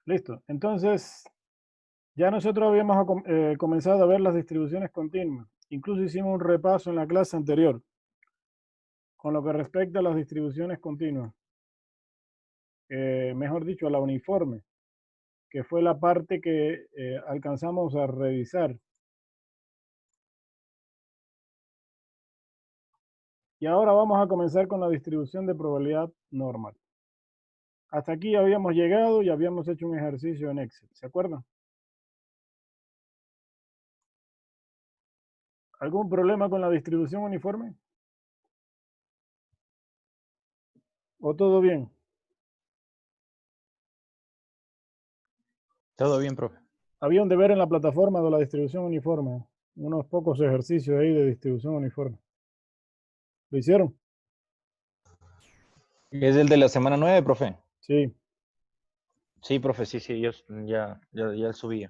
Listo. Entonces, ya nosotros habíamos comenzado a ver las distribuciones continuas. Incluso hicimos un repaso en la clase anterior con lo que respecta a las distribuciones continuas. Mejor dicho, a la uniforme, que fue la parte que alcanzamos a revisar. Y ahora vamos a comenzar con la distribución de probabilidad normal. Hasta aquí habíamos llegado y habíamos hecho un ejercicio en Excel. ¿Se acuerdan? ¿Algún problema con la distribución uniforme? ¿O todo bien? Todo bien, profe. Había un deber en la plataforma de la distribución uniforme. Unos pocos ejercicios ahí de distribución uniforme. ¿Lo hicieron? ¿Es el de la semana 9, profe? Sí. Sí, profe, sí, yo ya subí.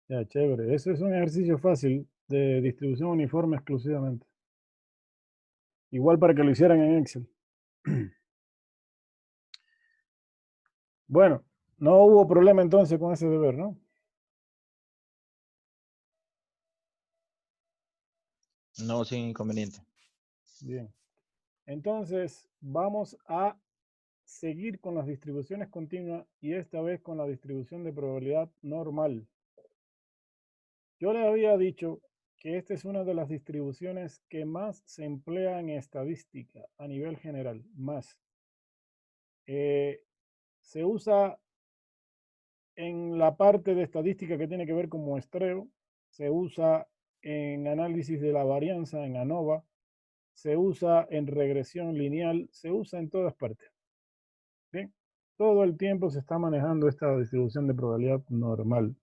Ya, chévere. Ese es un ejercicio fácil de distribución uniforme exclusivamente. Igual para que lo hicieran en Excel. Bueno, no hubo problema entonces con ese deber, ¿no? No, sin inconveniente. Bien. Entonces, vamos a seguir con las distribuciones continuas y esta vez con la distribución de probabilidad normal. Yo le había dicho que esta es una de las distribuciones que más se emplea en estadística a nivel general, más. Eh, Se usa en la parte de estadística que tiene que ver con muestreo, se usa en análisis de la varianza, en ANOVA, se usa en regresión lineal, se usa en todas partes. Bien, todo el tiempo se está manejando esta distribución de probabilidad normal.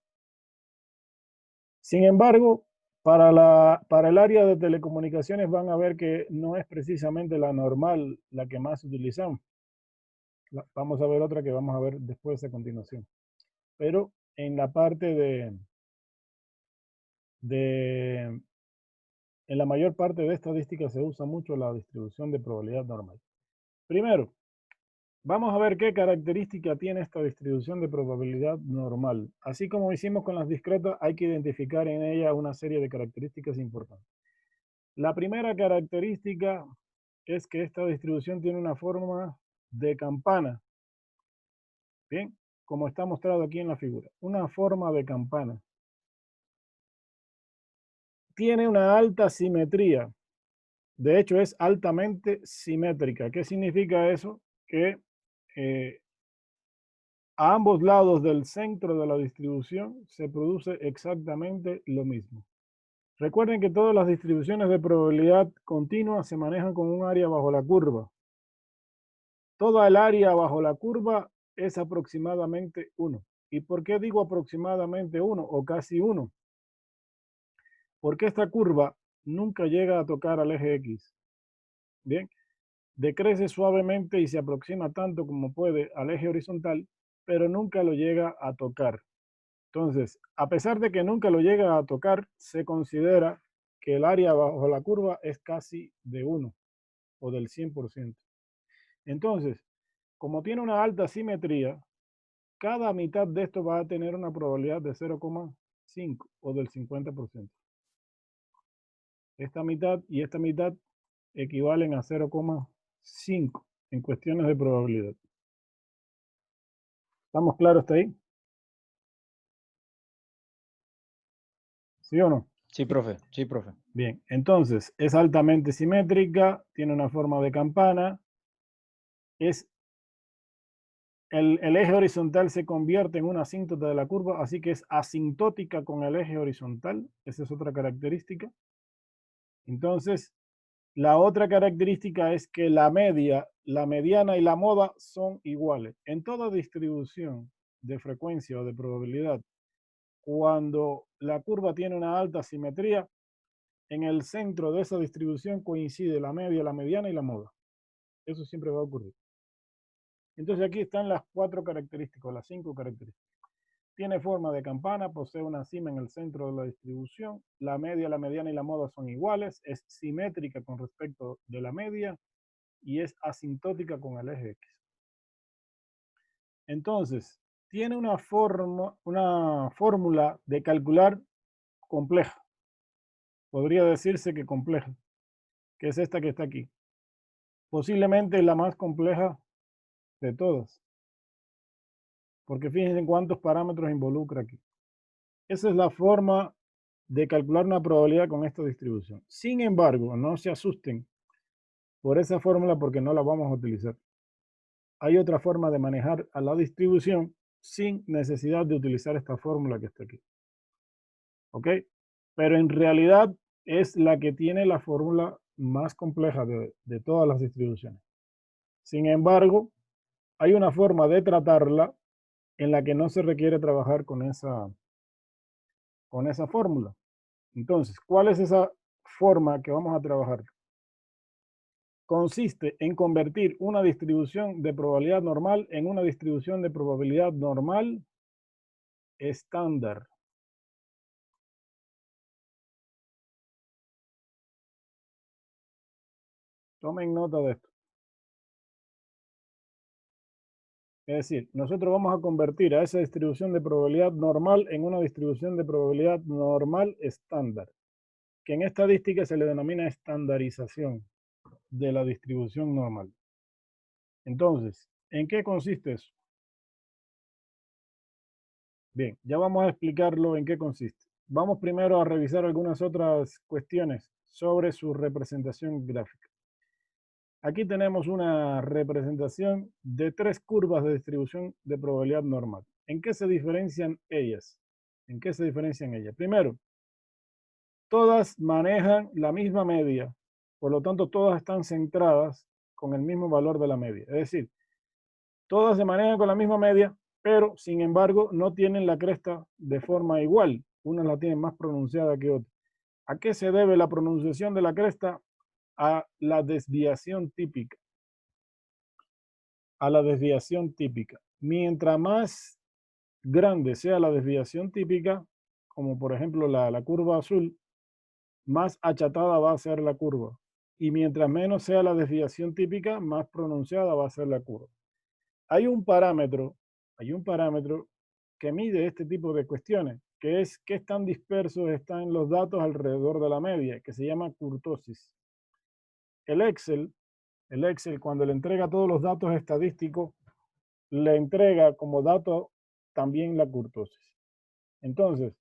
Sin embargo, para el área de telecomunicaciones van a ver que no es precisamente la normal la que más utilizamos. Vamos a ver otra que vamos a ver después a continuación. Pero en la parte de en la mayor parte de estadística se usa mucho la distribución de probabilidad normal. Primero, vamos a ver qué característica tiene esta distribución de probabilidad normal. Así como hicimos con las discretas, hay que identificar en ella una serie de características importantes. La primera característica es que esta distribución tiene una forma de campana. Bien, como está mostrado aquí en la figura. Una forma de campana. Tiene una alta simetría. De hecho, es altamente simétrica. ¿Qué significa eso? Que eh, a ambos lados del centro de la distribución se produce exactamente lo mismo. Recuerden que todas las distribuciones de probabilidad continua se manejan con un área bajo la curva. Toda el área bajo la curva es aproximadamente 1. ¿Y por qué digo aproximadamente 1 o casi 1? Porque esta curva nunca llega a tocar al eje X. Bien, decrece suavemente y se aproxima tanto como puede al eje horizontal, pero nunca lo llega a tocar. Entonces, a pesar de que nunca lo llega a tocar, se considera que el área bajo la curva es casi de 1 o del 100%. Entonces, como tiene una alta simetría, cada mitad de esto va a tener una probabilidad de 0,5 o del 50%. Esta mitad y esta mitad equivalen a 0,5 en cuestiones de probabilidad. ¿Estamos claros hasta ahí? ¿Sí o no? Sí, profe, sí, profe. Bien, entonces es altamente simétrica, tiene una forma de campana, es el eje horizontal se convierte en una asíntota de la curva, así que es asintótica con el eje horizontal, esa es otra característica. Entonces, la otra característica es que la media, la mediana y la moda son iguales. En toda distribución de frecuencia o de probabilidad, cuando la curva tiene una alta simetría, en el centro de esa distribución coincide la media, la mediana y la moda. Eso siempre va a ocurrir. Entonces aquí están las 4 características, las 5 características. Tiene forma de campana, posee una cima en el centro de la distribución, la media, la mediana y la moda son iguales, es simétrica con respecto de la media y es asintótica con el eje X. Entonces, tiene una fórmula de calcular compleja. Podría decirse que compleja, que es esta que está aquí. Posiblemente la más compleja de todas, porque fíjense en cuántos parámetros involucra aquí. Esa es la forma de calcular una probabilidad con esta distribución. Sin embargo, no se asusten por esa fórmula porque no la vamos a utilizar. Hay otra forma de manejar a la distribución sin necesidad de utilizar esta fórmula que está aquí. ¿Ok? Pero en realidad es la que tiene la fórmula más compleja de todas las distribuciones. Sin embargo, hay una forma de tratarla en la que no se requiere trabajar con esa fórmula. Entonces, ¿cuál es esa forma que vamos a trabajar? Consiste en convertir una distribución de probabilidad normal en una distribución de probabilidad normal estándar. Tomen nota de esto. Es decir, nosotros vamos a convertir a esa distribución de probabilidad normal en una distribución de probabilidad normal estándar, que en estadística se le denomina estandarización de la distribución normal. Entonces, ¿en qué consiste eso? Bien, ya vamos a explicarlo en qué consiste. Vamos primero a revisar algunas otras cuestiones sobre su representación gráfica. Aquí tenemos una representación de tres curvas de distribución de probabilidad normal. ¿En qué se diferencian ellas? ¿En qué se diferencian ellas? Primero, todas manejan la misma media, por lo tanto todas están centradas con el mismo valor de la media. Es decir, todas se manejan con la misma media, pero sin embargo no tienen la cresta de forma igual. Una la tiene más pronunciada que otra. ¿A qué se debe la pronunciación de la cresta? A la desviación típica. A la desviación típica. Mientras más grande sea la desviación típica, como por ejemplo la curva azul, más achatada va a ser la curva. Y mientras menos sea la desviación típica, más pronunciada va a ser la curva. Hay un parámetro que mide este tipo de cuestiones, que es qué tan dispersos están los datos alrededor de la media, que se llama kurtosis. El Excel, cuando le entrega todos los datos estadísticos, le entrega como dato también la kurtosis. Entonces,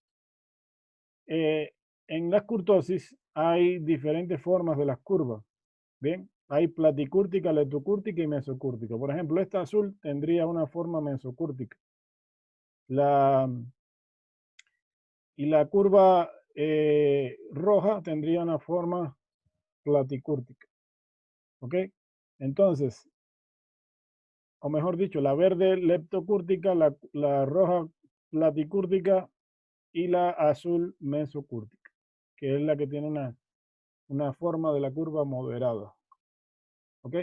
en las kurtosis hay diferentes formas de las curvas. Bien, hay platicúrtica, leptocúrtica y mesocúrtica. Por ejemplo, esta azul tendría una forma mesocúrtica. Y la curva roja tendría una forma platicúrtica. ¿Ok? Entonces, o mejor dicho, la verde leptocúrtica, la roja platicúrtica y la azul mesocúrtica, que es la que tiene una forma de la curva moderada. ¿Ok?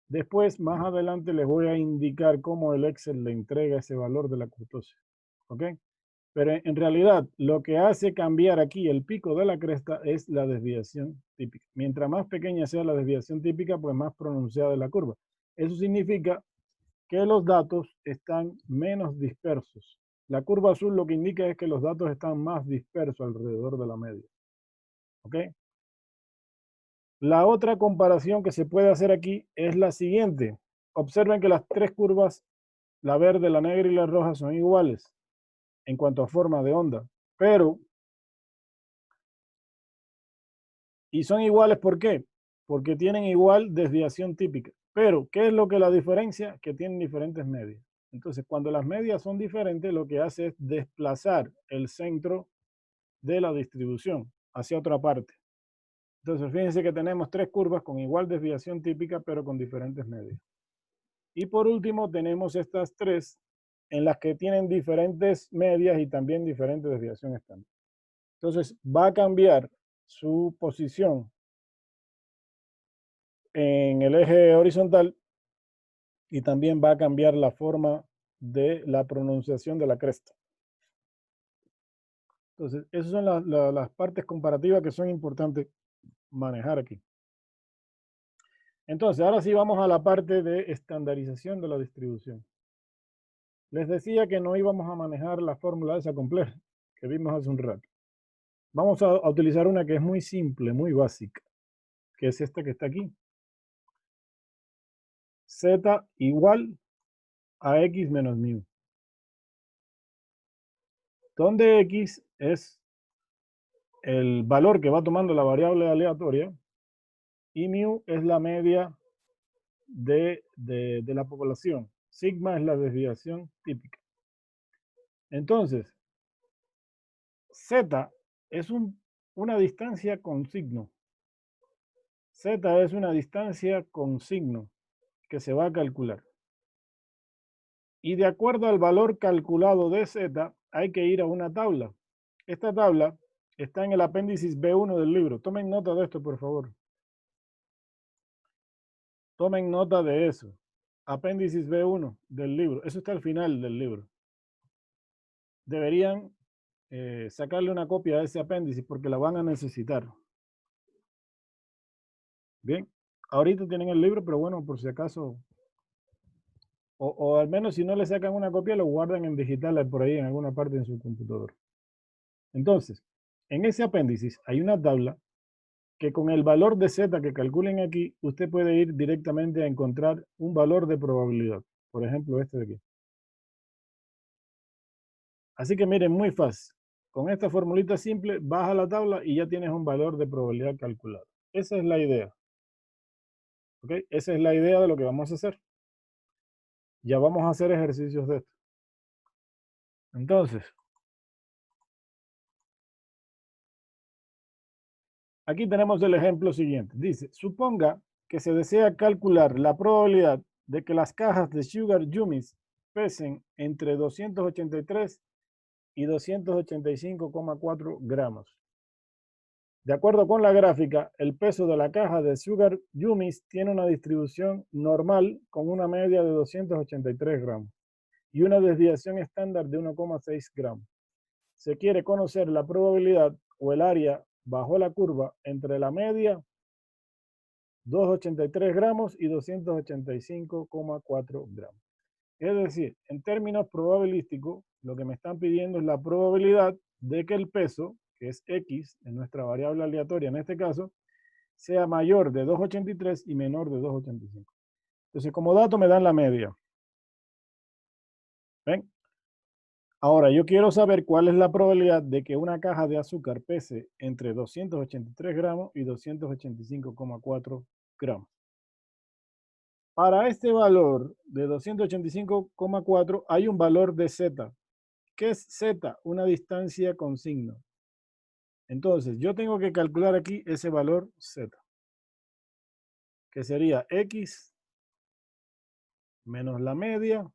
Después, más adelante, les voy a indicar cómo el Excel le entrega ese valor de la kurtosis. ¿Ok? Pero en realidad, lo que hace cambiar aquí el pico de la cresta es la desviación típica. Mientras más pequeña sea la desviación típica, pues más pronunciada es la curva. Eso significa que los datos están menos dispersos. La curva azul lo que indica es que los datos están más dispersos alrededor de la media. ¿Ok? La otra comparación que se puede hacer aquí es la siguiente. Observen que las tres curvas, la verde, la negra y la roja, son iguales en cuanto a forma de onda. Y son iguales, ¿por qué? Porque tienen igual desviación típica. Pero, ¿qué es lo que la diferencia? Que tienen diferentes medias. Entonces, cuando las medias son diferentes, lo que hace es desplazar el centro de la distribución hacia otra parte. Entonces, fíjense que tenemos tres curvas con igual desviación típica, pero con diferentes medias. Y por último, tenemos estas tres en las que tienen diferentes medias y también diferentes desviación estándar. Entonces, va a cambiar su posición en el eje horizontal y también va a cambiar la forma de la pronunciación de la cresta. Entonces, esas son las partes comparativas que son importantes manejar aquí. Entonces, ahora sí vamos a la parte de estandarización de la distribución. Les decía que no íbamos a manejar la fórmula esa compleja que vimos hace un rato. Vamos a utilizar una que es muy simple, muy básica, que es esta que está aquí. Z igual a X menos mu, donde X es el valor que va tomando la variable aleatoria y mu es la media de la población. Sigma es la desviación típica. Entonces, Z es una distancia con signo. Z es una distancia con signo que se va a calcular. Y de acuerdo al valor calculado de Z, hay que ir a una tabla. Esta tabla está en el apéndice B1 del libro. Tomen nota de esto, por favor. Tomen nota de eso. Apéndice B1 del libro. Eso está al final del libro. Deberían sacarle una copia de ese apéndice porque la van a necesitar. Bien, ahorita tienen el libro, pero bueno, por si acaso, o al menos si no le sacan una copia, lo guardan en digital por ahí en alguna parte en su computador. Entonces, en ese apéndice hay una tabla que con el valor de Z que calculen aquí, usted puede ir directamente a encontrar un valor de probabilidad. Por ejemplo, este de aquí. Así que miren, muy fácil. Con esta formulita simple, baja la tabla y ya tienes un valor de probabilidad calculado. Esa es la idea. ¿Ok? Esa es la idea de lo que vamos a hacer. Ya vamos a hacer ejercicios de esto. Entonces, aquí tenemos el ejemplo siguiente. Dice, suponga que se desea calcular la probabilidad de que las cajas de Sugar Yumis pesen entre 283 y 285,4 gramos. De acuerdo con la gráfica, el peso de la caja de Sugar Yumis tiene una distribución normal con una media de 283 gramos y una desviación estándar de 1,6 gramos. Se quiere conocer la probabilidad o el área bajo la curva entre la media 283 gramos y 285,4 gramos. Es decir, en términos probabilísticos, lo que me están pidiendo es la probabilidad de que el peso, que es X, en nuestra variable aleatoria en este caso, sea mayor de 283 y menor de 285. Entonces, como dato me dan la media. ¿Ven? Ahora, yo quiero saber cuál es la probabilidad de que una caja de azúcar pese entre 283 gramos y 285,4 gramos. Para este valor de 285,4 hay un valor de Z. ¿Qué es Z? Una distancia con signo. Entonces, yo tengo que calcular aquí ese valor Z, que sería X menos la media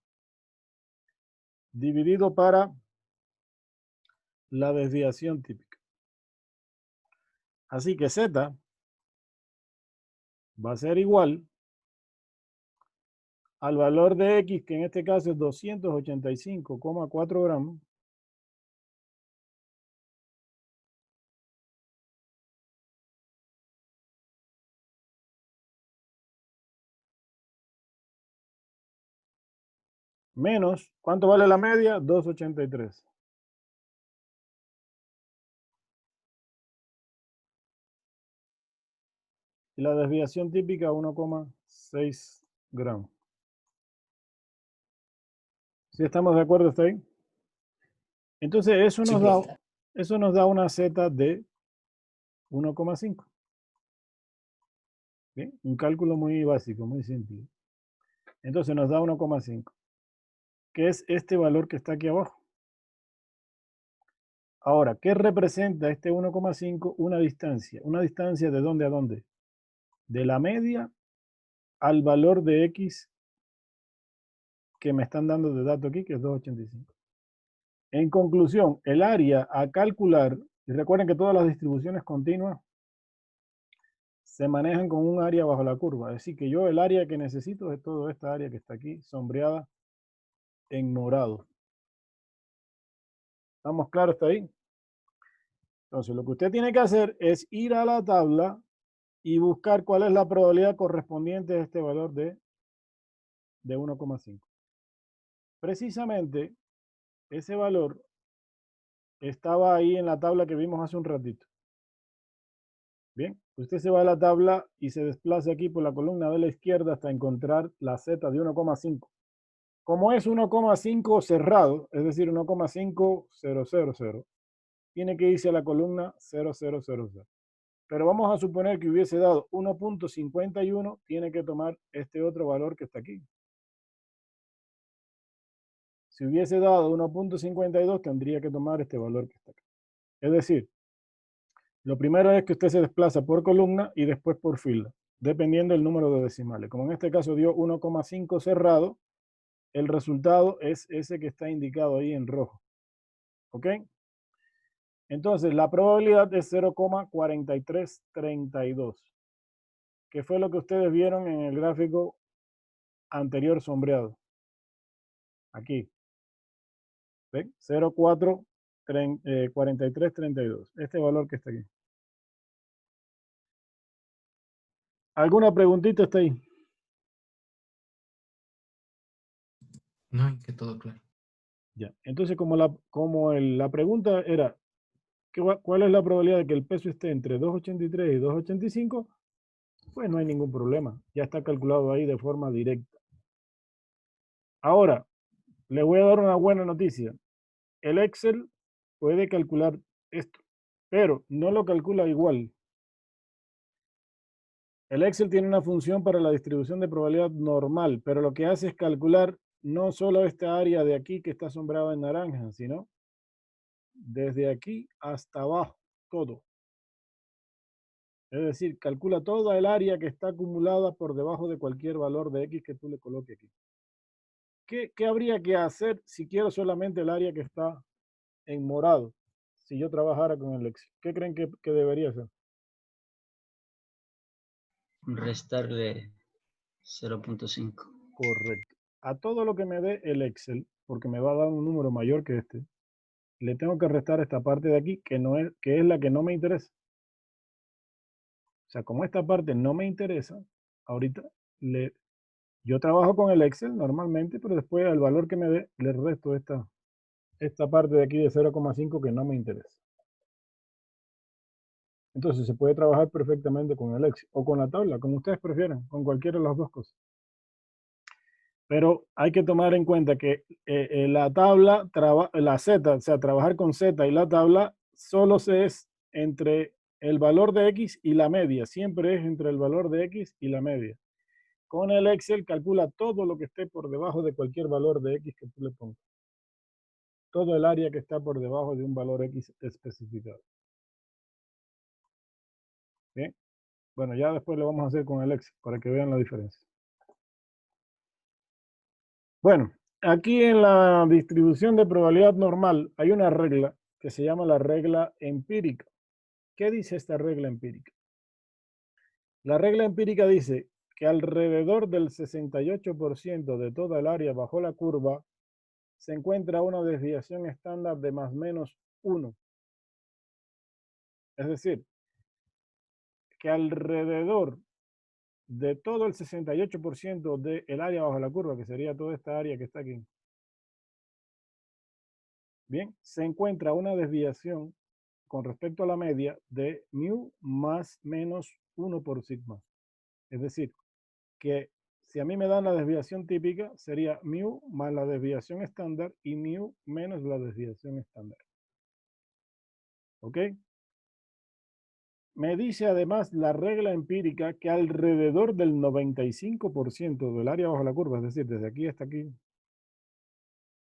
dividido para la desviación típica. Así que Z va a ser igual al valor de X, que en este caso es 285,4 gramos, menos, ¿cuánto vale la media? 283. Y la desviación típica 1,6 gramos. ¿Sí estamos de acuerdo hasta ahí? Entonces eso nos da una Z de 1,5. ¿Bien? Un cálculo muy básico, muy simple. Entonces nos da 1,5, que es este valor que está aquí abajo. Ahora, ¿qué representa este 1,5? Una distancia. ¿Una distancia de dónde a dónde? De la media al valor de X que me están dando de dato aquí, que es 285. En conclusión, el área a calcular, y recuerden que todas las distribuciones continuas se manejan con un área bajo la curva. Es decir, que yo el área que necesito es toda esta área que está aquí, sombreada en morado. ¿Estamos claros hasta ahí? Entonces, lo que usted tiene que hacer es ir a la tabla y buscar cuál es la probabilidad correspondiente a este valor de 1,5. Precisamente ese valor estaba ahí en la tabla que vimos hace un ratito. Bien, usted se va a la tabla y se desplaza aquí por la columna de la izquierda hasta encontrar la Z de 1,5. Como es 1,5 cerrado, es decir, 1,5000, tiene que irse a la columna 0000. Pero vamos a suponer que hubiese dado 1,51, tiene que tomar este otro valor que está aquí. Si hubiese dado 1,52, tendría que tomar este valor que está acá. Es decir, lo primero es que usted se desplaza por columna y después por fila, dependiendo del número de decimales. Como en este caso dio 1,5 cerrado, el resultado es ese que está indicado ahí en rojo. ¿Ok? Entonces, la probabilidad es 0,4332, que fue lo que ustedes vieron en el gráfico anterior sombreado. Aquí. ¿Ven? 0,4332. Este valor que está aquí. ¿Alguna preguntita está ahí? No, que todo claro. Ya. Entonces, la pregunta era, ¿cuál es la probabilidad de que el peso esté entre 2,83 y 2,85? Pues no hay ningún problema. Ya está calculado ahí de forma directa. Ahora, les voy a dar una buena noticia. El Excel puede calcular esto, pero no lo calcula igual. El Excel tiene una función para la distribución de probabilidad normal, pero lo que hace es calcular no solo esta área de aquí que está sombreada en naranja, sino desde aquí hasta abajo, todo. Es decir, calcula toda el área que está acumulada por debajo de cualquier valor de X que tú le coloques aquí. ¿Qué habría que hacer si quiero solamente el área que está en morado? Si yo trabajara con el Excel, ¿qué creen que debería hacer? Restarle 0,5. Correcto. A todo lo que me dé el Excel, porque me va a dar un número mayor que este, le tengo que restar esta parte de aquí, que es la que no me interesa. O sea, como esta parte no me interesa, ahorita yo trabajo con el Excel normalmente, pero después al valor que me dé, le resto esta parte de aquí de 0,5 que no me interesa. Entonces se puede trabajar perfectamente con el Excel o con la tabla, como ustedes prefieran, con cualquiera de las dos cosas. Pero hay que tomar en cuenta que la tabla, la Z, o sea, trabajar con Z y la tabla, solo es entre el valor de X y la media. Siempre es entre el valor de X y la media. Con el Excel calcula todo lo que esté por debajo de cualquier valor de X que tú le pongas. Todo el área que está por debajo de un valor X especificado. Bien. Bueno, ya después lo vamos a hacer con el Excel para que vean la diferencia. Bueno, aquí en la distribución de probabilidad normal hay una regla que se llama la regla empírica. ¿Qué dice esta regla empírica? La regla empírica dice que alrededor del 68% de toda el área bajo la curva se encuentra una desviación estándar de más o menos 1. Es decir, que alrededor de todo el 68% del área bajo la curva, que sería toda esta área que está aquí, bien, se encuentra una desviación con respecto a la media de mu más menos 1 por sigma. Es decir, que si a mí me dan la desviación típica, sería mu más la desviación estándar y mu menos la desviación estándar. ¿Ok? Me dice además la regla empírica que alrededor del 95% del área bajo la curva, es decir, desde aquí hasta aquí,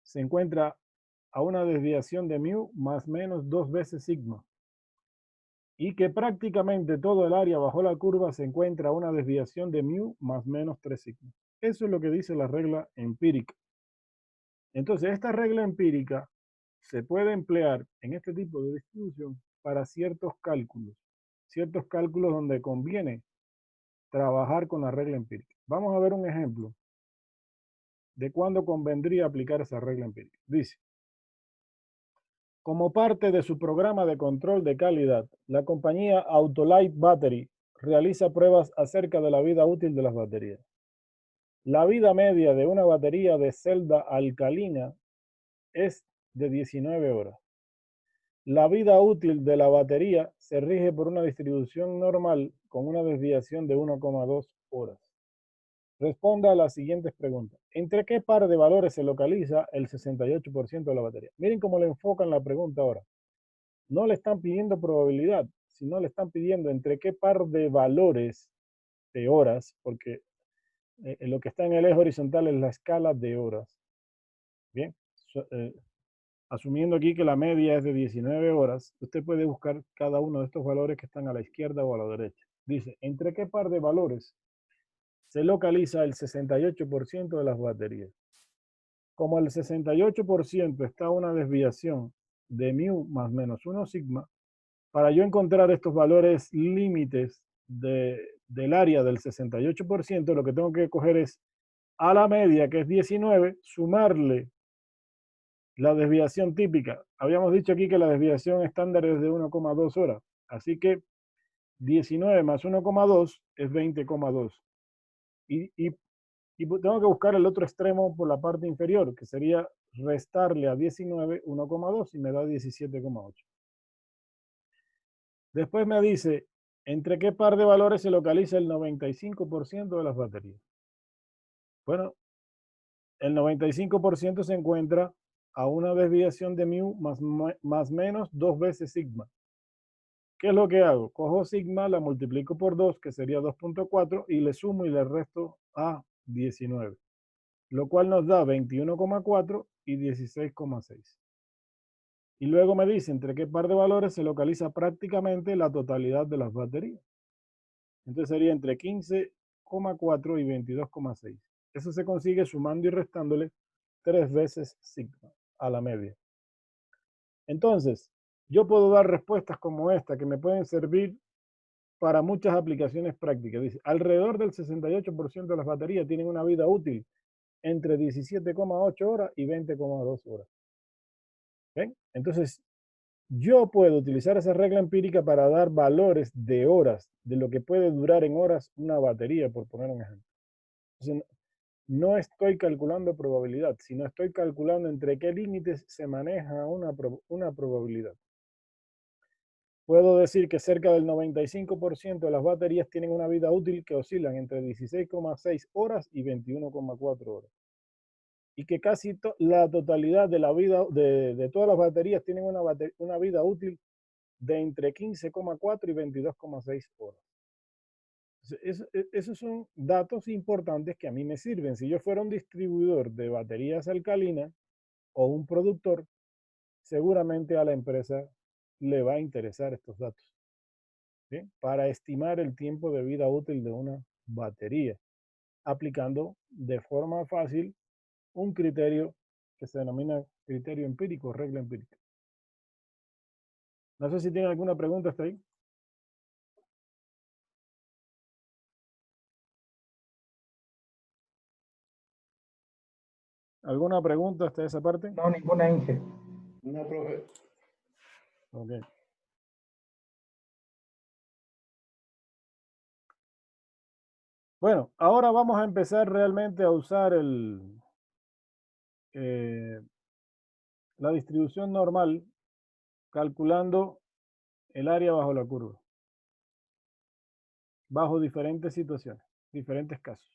se encuentra a una desviación de mu más menos 2 veces sigma. Y que prácticamente todo el área bajo la curva se encuentra a una desviación de mu más menos 3 sigma. Eso es lo que dice la regla empírica. Entonces, esta regla empírica se puede emplear en este tipo de distribución para ciertos cálculos donde conviene trabajar con la regla empírica. Vamos a ver un ejemplo de cuándo convendría aplicar esa regla empírica. Dice, como parte de su programa de control de calidad, la compañía Autolite Battery realiza pruebas acerca de la vida útil de las baterías. La vida media de una batería de celda alcalina es de 19 horas. La vida útil de la batería se rige por una distribución normal con una desviación de 1,2 horas. Responda a las siguientes preguntas. ¿Entre qué par de valores se localiza el 68% de la batería? Miren cómo le enfocan la pregunta ahora. No le están pidiendo probabilidad, sino le están pidiendo entre qué par de valores de horas, porque lo que está en el eje horizontal es la escala de horas. Bien, asumiendo aquí que la media es de 19 horas, usted puede buscar cada uno de estos valores que están a la izquierda o a la derecha. Dice, ¿entre qué par de valores se localiza el 68% de las baterías? Como el 68% está a una desviación de mu más menos 1 sigma, para yo encontrar estos valores límites del área del 68%, lo que tengo que coger es a la media, que es 19, sumarle la desviación típica. Habíamos dicho aquí que la desviación estándar es de 1,2 horas. Así que 19 más 1,2 es 20,2. Y tengo que buscar el otro extremo por la parte inferior, que sería restarle a 19 1,2 y me da 17,8. Después me dice, ¿entre qué par de valores se localiza el 95% de las baterías? Bueno, el 95% se encuentra a una desviación de mu más menos 2 veces sigma. ¿Qué es lo que hago? Cojo sigma, la multiplico por 2, que sería 2,4, y le sumo y le resto a 19, lo cual nos da 21,4 y 16,6. Y luego me dice entre qué par de valores se localiza prácticamente la totalidad de las baterías. Entonces sería entre 15,4 y 22,6. Eso se consigue sumando y restándole 3 veces sigma a la media. Entonces, yo puedo dar respuestas como esta que me pueden servir para muchas aplicaciones prácticas. Dice, alrededor del 68% de las baterías tienen una vida útil entre 17,8 horas y 20,2 horas. ¿Ven? Entonces, yo puedo utilizar esa regla empírica para dar valores de horas, de lo que puede durar en horas una batería, por poner un ejemplo. Entonces, no estoy calculando probabilidad, sino estoy calculando entre qué límites se maneja una probabilidad. Puedo decir que cerca del 95% de las baterías tienen una vida útil que oscilan entre 16,6 horas y 21,4 horas. Y que casi la totalidad de la vida de todas las baterías tienen una vida útil de entre 15,4 y 22,6 horas. Esos son datos importantes que a mí me sirven. Si yo fuera un distribuidor de baterías alcalinas o un productor, seguramente a la empresa le va a interesar estos datos, ¿sí? Para estimar el tiempo de vida útil de una batería, aplicando de forma fácil un criterio que se denomina criterio empírico, regla empírica. No sé si tienen alguna pregunta hasta ahí. ¿Alguna pregunta hasta esa parte? No, ninguna, Inge. No, profe. Ok. Bueno, ahora vamos a empezar realmente a usar la distribución normal calculando el área bajo la curva, bajo diferentes situaciones, diferentes casos.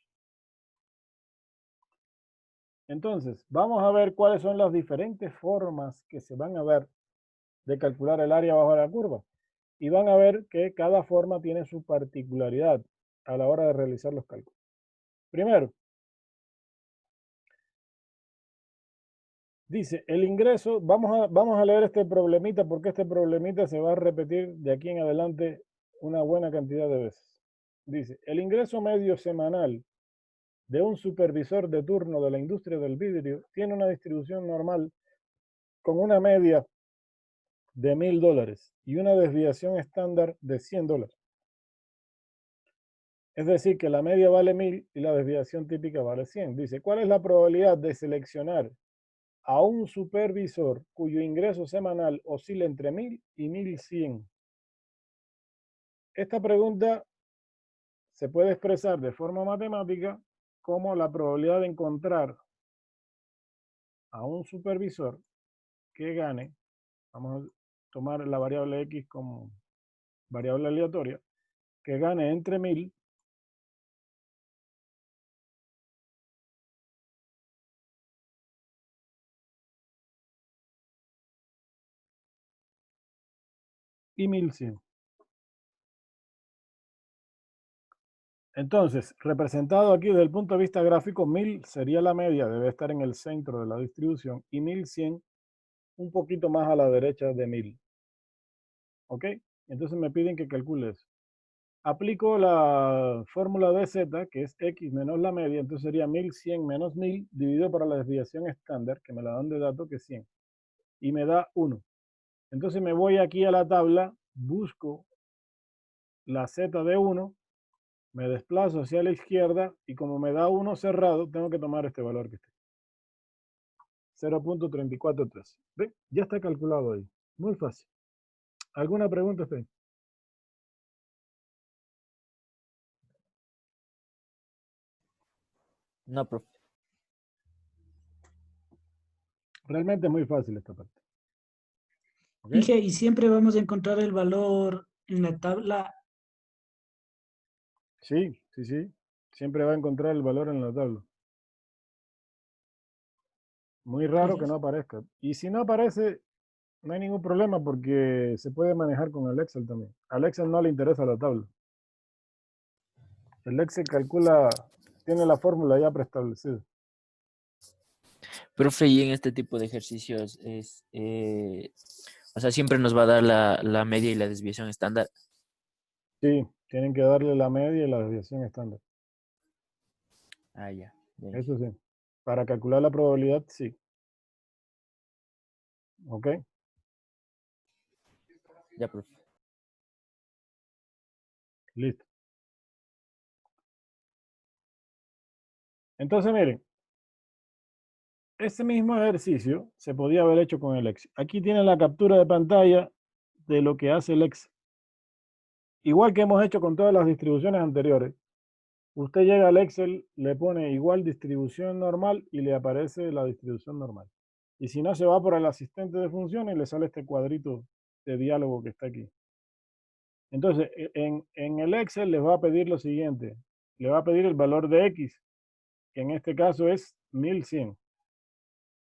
Entonces, vamos a ver cuáles son las diferentes formas que se van a ver de calcular el área bajo la curva. Y van a ver que cada forma tiene su particularidad a la hora de realizar los cálculos. Primero, dice, el ingreso, vamos a leer este problemita porque este problemita se va a repetir de aquí en adelante una buena cantidad de veces. Dice, el ingreso medio semanal de un supervisor de turno de la industria del vidrio tiene una distribución normal con una media de $1,000 y una desviación estándar de $100. Es decir, que la media vale 1,000 y la desviación típica vale 100. Dice, ¿cuál es la probabilidad de seleccionar a un supervisor cuyo ingreso semanal oscila entre 1,000 y 1,100? Esta pregunta se puede expresar de forma matemática como la probabilidad de encontrar a un supervisor que gane, vamos a tomar la variable X como variable aleatoria, que gane entre 1000 y 1100. Entonces, representado aquí desde el punto de vista gráfico, 1000 sería la media, debe estar en el centro de la distribución, y 1100 un poquito más a la derecha de 1000. ¿Ok? Entonces me piden que calcule eso. Aplico la fórmula de z, que es x menos la media, entonces sería 1100 menos 1000 dividido por la desviación estándar, que me la dan de dato, que es 100, y me da 1. Entonces me voy aquí a la tabla, busco la z de 1, me desplazo hacia la izquierda, y como me da 1 cerrado, tengo que tomar este valor que está. 0.343. ¿Ve? Ya está calculado ahí. Muy fácil. ¿Alguna pregunta usted? No, profe. Realmente es muy fácil esta parte. ¿Ok? Dije, y siempre vamos a encontrar el valor en la tabla. Sí, sí, sí. Siempre va a encontrar el valor en la tabla. Muy raro que Gracias. no aparezca. Y si no aparece, no hay ningún problema porque se puede manejar con el Excel también. Al Excel no le interesa la tabla. El Excel calcula, tiene la fórmula ya preestablecida. Profe, y en este tipo de ejercicios o sea, siempre nos va a dar la media y la desviación estándar. Sí, tienen que darle la media y la desviación estándar. Ah, ya. Eso sí. Para calcular la probabilidad, sí. ¿Ok? Ya, profe. Listo. Entonces, miren, ese mismo ejercicio se podía haber hecho con el Excel. Aquí tienen la captura de pantalla de lo que hace el Excel. Igual que hemos hecho con todas las distribuciones anteriores. Usted llega al Excel, le pone igual distribución normal y le aparece la distribución normal. Y si no, se va por el asistente de funciones y le sale este cuadrito de diálogo que está aquí. Entonces, en el Excel les va a pedir lo siguiente. Le va a pedir el valor de X, que en este caso es 1100.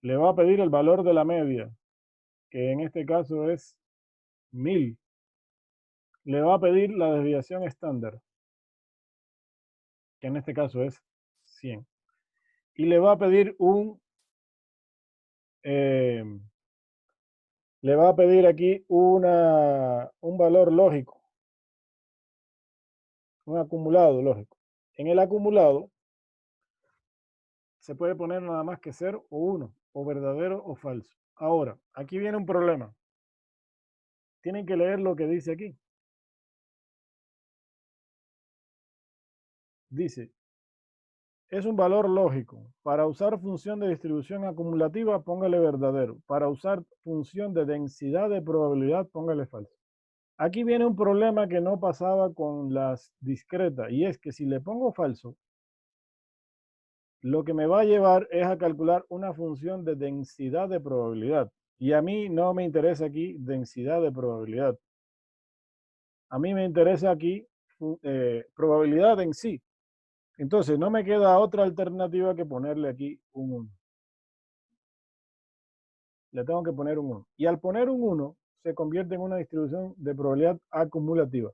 Le va a pedir el valor de la media, que en este caso es 1000. Le va a pedir la desviación estándar, que en este caso es 100. Y le va a pedir le va a pedir aquí un valor lógico, un acumulado lógico. En el acumulado se puede poner nada más que 0 o 1, o verdadero o falso. Ahora, aquí viene un problema. Tienen que leer lo que dice aquí. Dice, es un valor lógico. Para usar función de distribución acumulativa, póngale verdadero. Para usar función de densidad de probabilidad, póngale falso. Aquí viene un problema que no pasaba con las discretas, y es que si le pongo falso, lo que me va a llevar es a calcular una función de densidad de probabilidad. Y a mí no me interesa aquí densidad de probabilidad. A mí me interesa aquí probabilidad en sí. Entonces no me queda otra alternativa que ponerle aquí un 1. Le tengo que poner un 1. Y al poner un 1 se convierte en una distribución de probabilidad acumulativa.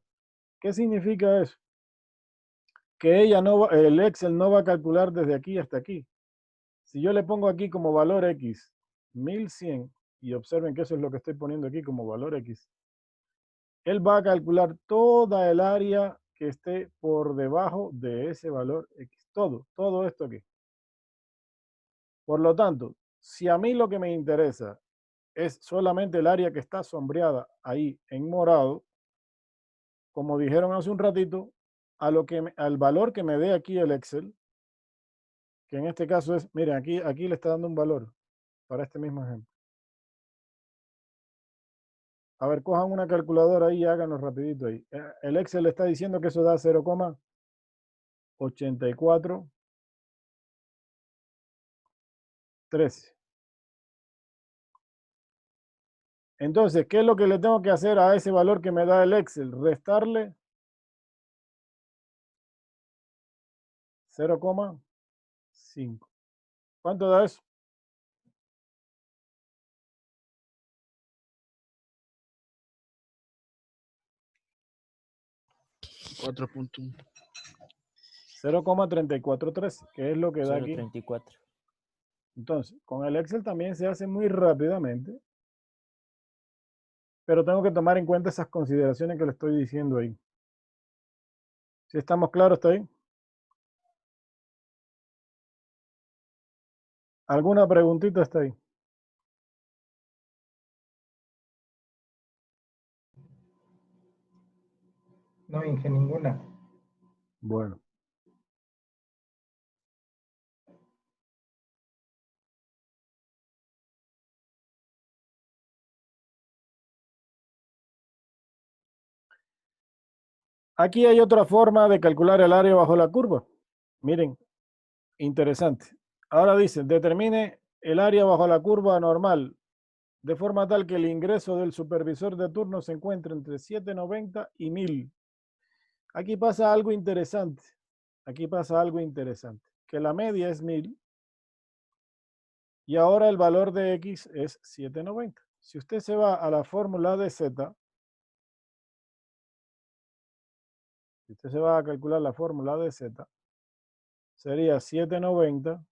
¿Qué significa eso? Que el Excel no va a calcular desde aquí hasta aquí. Si yo le pongo aquí como valor X 1100, y observen que eso es lo que estoy poniendo aquí como valor X, él va a calcular toda el área que esté por debajo de ese valor X. Todo esto aquí. Por lo tanto, si a mí lo que me interesa es solamente el área que está sombreada ahí en morado, como dijeron hace un ratito, al valor que me dé aquí el Excel, que en este caso es, miren, aquí le está dando un valor para este mismo ejemplo. A ver, cojan una calculadora ahí y háganlo rapidito ahí. El Excel le está diciendo que eso da 0,84 13. Entonces, ¿qué es lo que le tengo que hacer a ese valor que me da el Excel? Restarle 0,5. ¿Cuánto da eso? 4.1. 0,3413, que es lo que da aquí. 0.34. Entonces, con el Excel también se hace muy rápidamente, pero tengo que tomar en cuenta esas consideraciones que le estoy diciendo ahí. ¿Sí estamos claros hasta ahí? ¿Alguna preguntita hasta ahí? No, Inge, ninguna. Bueno. Aquí hay otra forma de calcular el área bajo la curva. Miren, interesante. Ahora dice, determine el área bajo la curva normal de forma tal que el ingreso del supervisor de turno se encuentre entre 790 y 1000. Aquí pasa algo interesante. Aquí pasa algo interesante. Que la media es 1000 y ahora el valor de X es 790. Si usted se va a la fórmula de Z, si usted se va a calcular la fórmula de Z, sería 790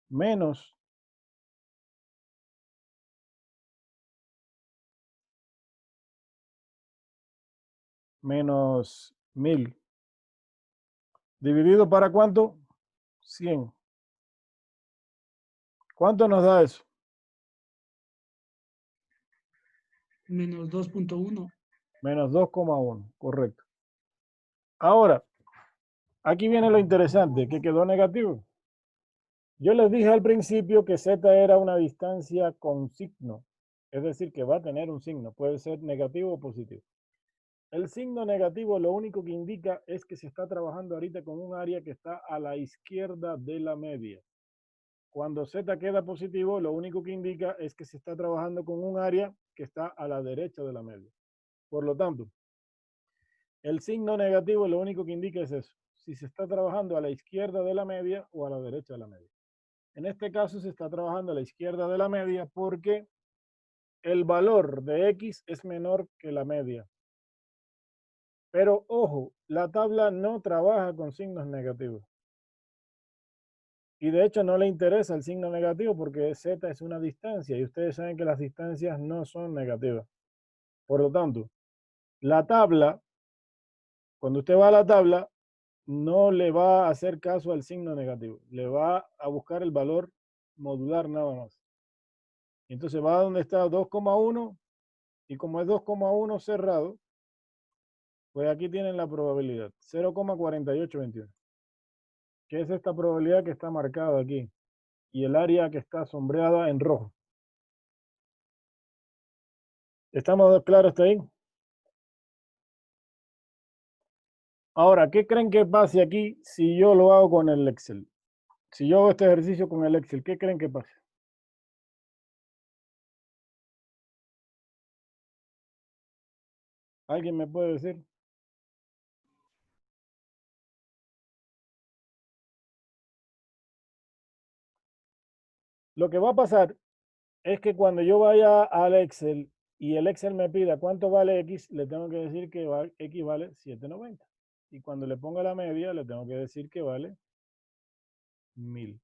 menos menos 1000 dividido para ¿cuánto? 100. ¿Cuánto nos da eso? Menos 2.1. Menos 2,1, correcto. Ahora, aquí viene lo interesante, que quedó negativo. Yo les dije al principio que Z era una distancia con signo, es decir, que va a tener un signo, puede ser negativo o positivo. El signo negativo lo único que indica es que se está trabajando ahorita con un área que está a la izquierda de la media. Cuando Z queda positivo, lo único que indica es que se está trabajando con un área que está a la derecha de la media. Por lo tanto, el signo negativo lo único que indica es eso, si se está trabajando a la izquierda de la media o a la derecha de la media. En este caso se está trabajando a la izquierda de la media porque el valor de X es menor que la media. Pero ojo, la tabla no trabaja con signos negativos. Y de hecho no le interesa el signo negativo porque Z es una distancia y ustedes saben que las distancias no son negativas. Por lo tanto, la tabla, cuando usted va a la tabla, no le va a hacer caso al signo negativo. Le va a buscar el valor modular nada más. Entonces va a donde está 2,1 y como es 2,1 cerrado, pues aquí tienen la probabilidad, 0,4821. Que es esta probabilidad que está marcada aquí. Y el área que está sombreada en rojo. ¿Estamos claros hasta ahí? Ahora, ¿qué creen que pase aquí si yo lo hago con el Excel? Si yo hago este ejercicio con el Excel, ¿qué creen que pase? ¿Alguien me puede decir? Lo que va a pasar es que cuando yo vaya al Excel y el Excel me pida cuánto vale X, le tengo que decir que X vale 790. Y cuando le ponga la media, le tengo que decir que vale 1000.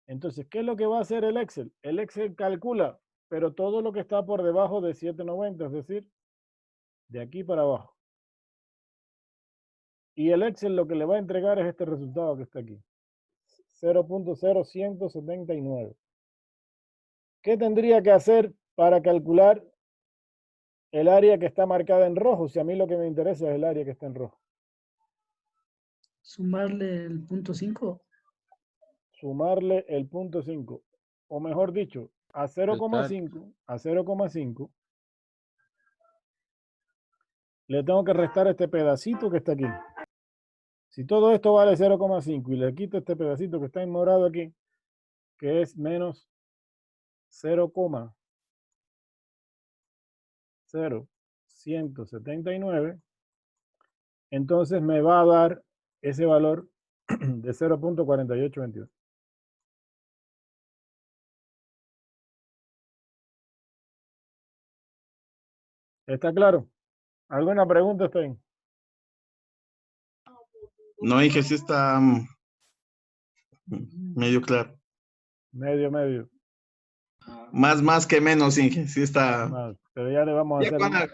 Entonces, ¿qué es lo que va a hacer el Excel? El Excel calcula, pero todo lo que está por debajo de 790, es decir, de aquí para abajo. Y el Excel lo que le va a entregar es este resultado que está aquí. 0.0179. ¿Qué tendría que hacer para calcular el área que está marcada en rojo? Si a mí lo que me interesa es el área que está en rojo. Sumarle el punto 5. Sumarle el punto 5. O mejor dicho, a 0,5 le tengo que restar este pedacito que está aquí. Si todo esto vale 0,5 y le quito este pedacito que está en morado aquí, que es menos 0,0179, entonces me va a dar ese valor de 0,4821. ¿Está claro? ¿Alguna pregunta, Stein? No, Inge, sí está medio claro. Medio. Más que menos, Inge, sí está. Más. Pero ya le vamos a Ya hacer...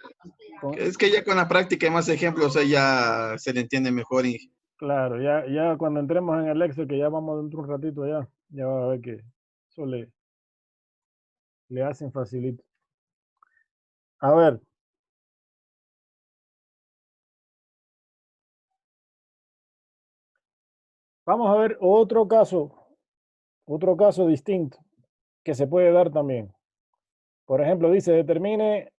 es que ya con la práctica y más ejemplos, ya se le entiende mejor, Inge. Claro, ya cuando entremos en el Excel, que ya vamos dentro de un ratito allá, ya va a ver que eso le hacen facilito. A ver. Vamos a ver otro caso distinto que se puede dar también. Por ejemplo, dice, determine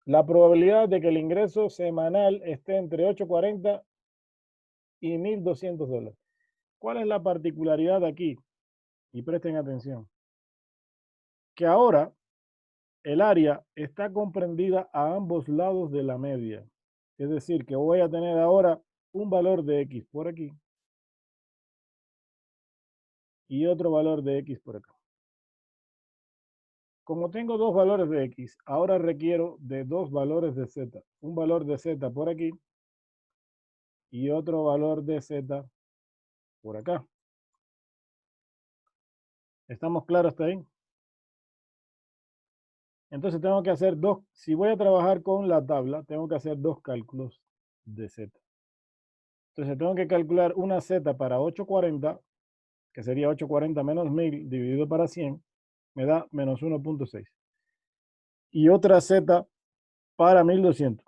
la probabilidad de que el ingreso semanal esté entre 840 y $1,200. ¿Cuál es la particularidad aquí? Y presten atención. Que ahora el área está comprendida a ambos lados de la media. Es decir, que voy a tener ahora un valor de X por aquí y otro valor de X por acá. Como tengo dos valores de X, ahora requiero de dos valores de Z. Un valor de Z por aquí y otro valor de Z por acá. ¿Estamos claros hasta ahí? Entonces tengo que hacer dos, si voy a trabajar con la tabla, tengo que hacer dos cálculos de Z. Entonces tengo que calcular una Z para 840, que sería 840 menos 1000 dividido para 100, me da menos 1,6. Y otra Z para 1200.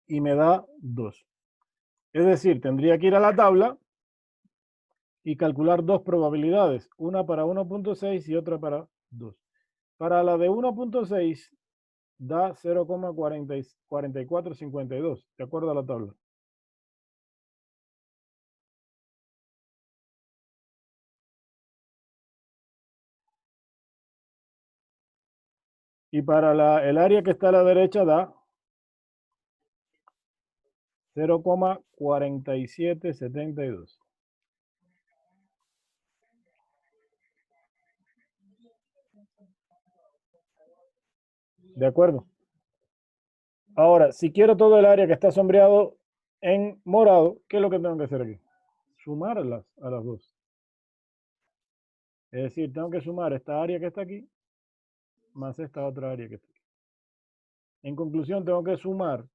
Y me da 2. Es decir, tendría que ir a la tabla y calcular dos probabilidades, una para 1,6 y otra para 2. Para la de 1,6 da 0,4452, de acuerdo a la tabla. Y para el área que está a la derecha da 0,4772. ¿De acuerdo? Ahora, si quiero todo el área que está sombreado en morado, ¿qué es lo que tengo que hacer aquí? Sumarlas a las dos. Es decir, tengo que sumar esta área que está aquí más esta otra área que está aquí. En conclusión, tengo que sumar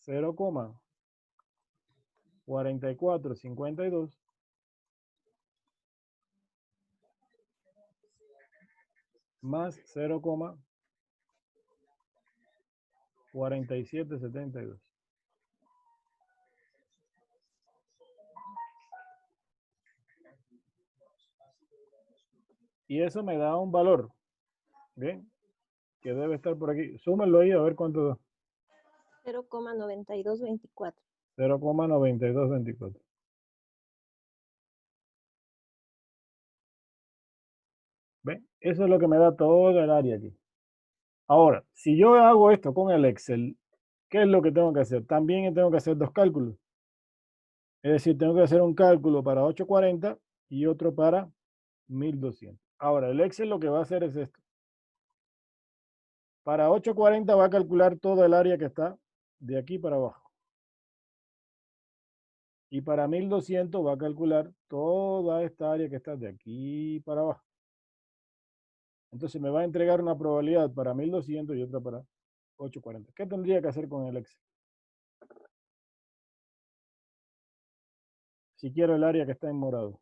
0,4452 más 0,4772. Y eso me da un valor, ¿bien? Que debe estar por aquí. Súmenlo ahí a ver cuánto da. 0,9224. 0,9224. ¿Ven? Eso es lo que me da todo el área aquí. Ahora, si yo hago esto con el Excel, ¿qué es lo que tengo que hacer? También tengo que hacer dos cálculos. Es decir, tengo que hacer un cálculo para 840 y otro para 1200. Ahora, el Excel lo que va a hacer es esto. Para 840 va a calcular todo el área que está de aquí para abajo. Y para 1200 va a calcular toda esta área que está de aquí para abajo. Entonces me va a entregar una probabilidad para 1200 y otra para 840. ¿Qué tendría que hacer con el Excel? Si quiero el área que está en morado.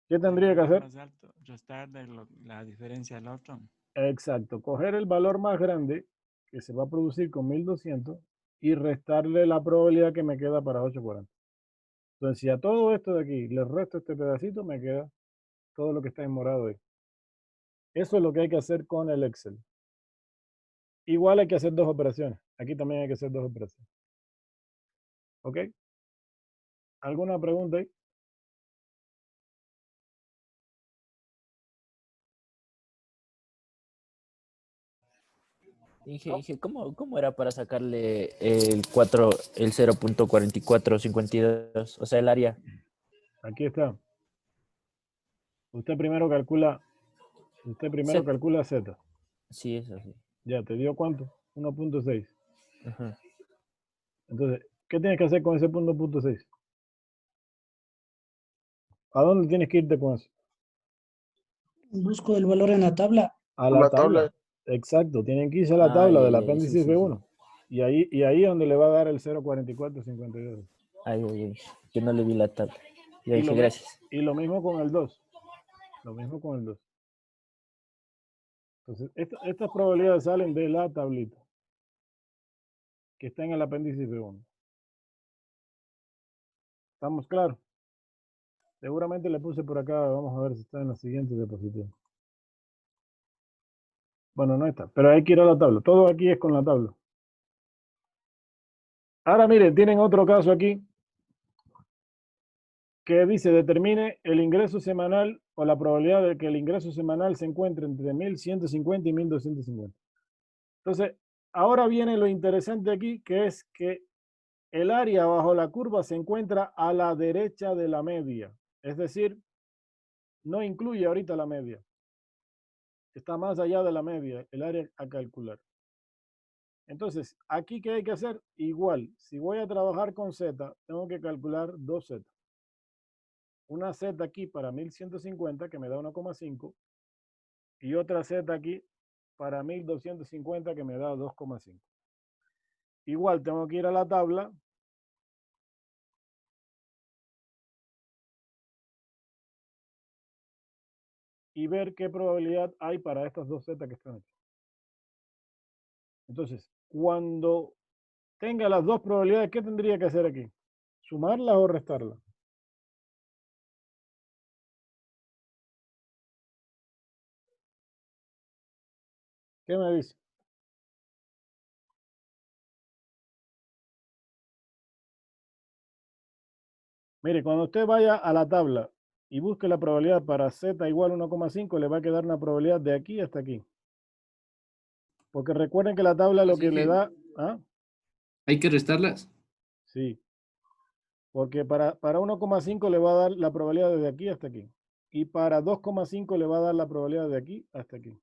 ¿Qué tendría que hacer? Más alto, restar la diferencia del otro. Exacto, coger el valor más grande que se va a producir con 1200 y restarle la probabilidad que me queda para 840. Entonces, si a todo esto de aquí le resto este pedacito, me queda todo lo que está en morado ahí. Eso es lo que hay que hacer con el Excel. igual hay que hacer dos operaciones. Aquí también hay que hacer dos operaciones. ¿Ok? ¿Alguna pregunta ahí? Inge, ¿cómo era para sacarle el 4, el 0.4452? O sea, el área. Aquí está. Usted primero calcula Z. Sí, es así. Ya, ¿te dio cuánto? 1.6. Ajá. Entonces, ¿qué tienes que hacer con ese 1.6? ¿A dónde tienes que irte con eso? Busco el valor en la tabla. A la tabla. Exacto, tienen que irse a la tabla del apéndice sí, B1. sí. Y ahí es donde le va a dar el 0.4452. Ay, que no le vi la tabla. Ya Y dije, lo, gracias. y lo mismo con el 2. Lo mismo con el 2. Entonces, estas probabilidades salen de la tablita que está en el apéndice B1. ¿Estamos claros? Seguramente le puse por acá, vamos a ver si está en la siguiente diapositiva. Bueno, no está, pero hay que ir a la tabla. Todo aquí es con la tabla. Ahora miren, tienen otro caso aquí que dice determine el ingreso semanal o la probabilidad de que el ingreso semanal se encuentre entre 1.150 y 1.250. Entonces, ahora viene lo interesante aquí, que es que el área bajo la curva se encuentra a la derecha de la media. Es decir, no incluye ahorita la media. Está más allá de la media, el área a calcular. Entonces, aquí, ¿qué hay que hacer? Igual, si voy a trabajar con Z, tengo que calcular dos Z. Una Z aquí para 1.150, que me da 1,5, y otra Z aquí para 1.250, que me da 2,5. Igual, tengo que ir a la tabla y ver qué probabilidad hay para estas dos Z que están aquí. Entonces, cuando tenga las dos probabilidades, ¿qué tendría que hacer aquí? ¿Sumarlas o restarlas? ¿Qué me dice? Mire, cuando usted vaya a la tabla y busque la probabilidad para Z igual a 1,5, le va a quedar una probabilidad de aquí hasta aquí. Porque recuerden que la tabla lo que le da... ¿Ah? ¿Hay que restarlas? Sí. Porque para 1,5 le va a dar la probabilidad desde aquí hasta aquí. Y para 2,5 le va a dar la probabilidad de aquí hasta aquí.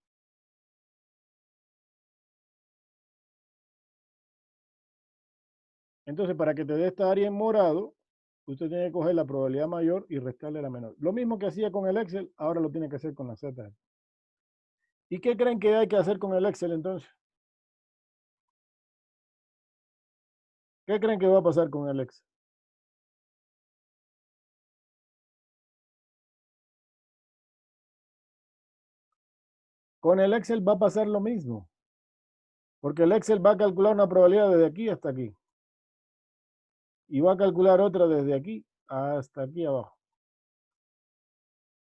Entonces, para que te dé esta área en morado, usted tiene que coger la probabilidad mayor y restarle la menor. Lo mismo que hacía con el Excel, ahora lo tiene que hacer con la Z. ¿Y qué creen que hay que hacer con el Excel entonces? ¿Qué creen que va a pasar con el Excel? Con el Excel va a pasar lo mismo. Porque el Excel va a calcular una probabilidad desde aquí hasta aquí. Y va a calcular otra desde aquí hasta aquí abajo.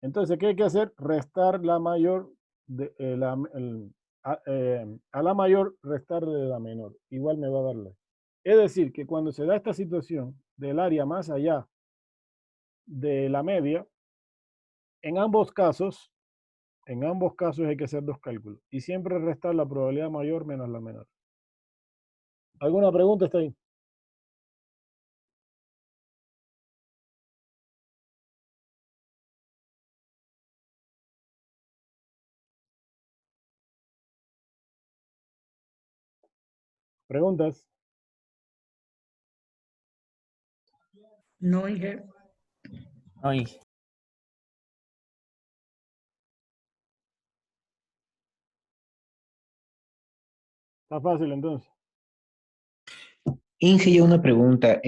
Entonces, ¿qué hay que hacer? Restar la mayor, a la mayor restarle la menor. Igual me va a darle. Es decir, que cuando se da esta situación del área más allá de la media, en ambos casos hay que hacer dos cálculos. Y siempre restar la probabilidad mayor menos la menor. ¿Alguna pregunta está ahí? ¿Preguntas? No, Inge. Ay, Está fácil entonces. Inge, yo una pregunta.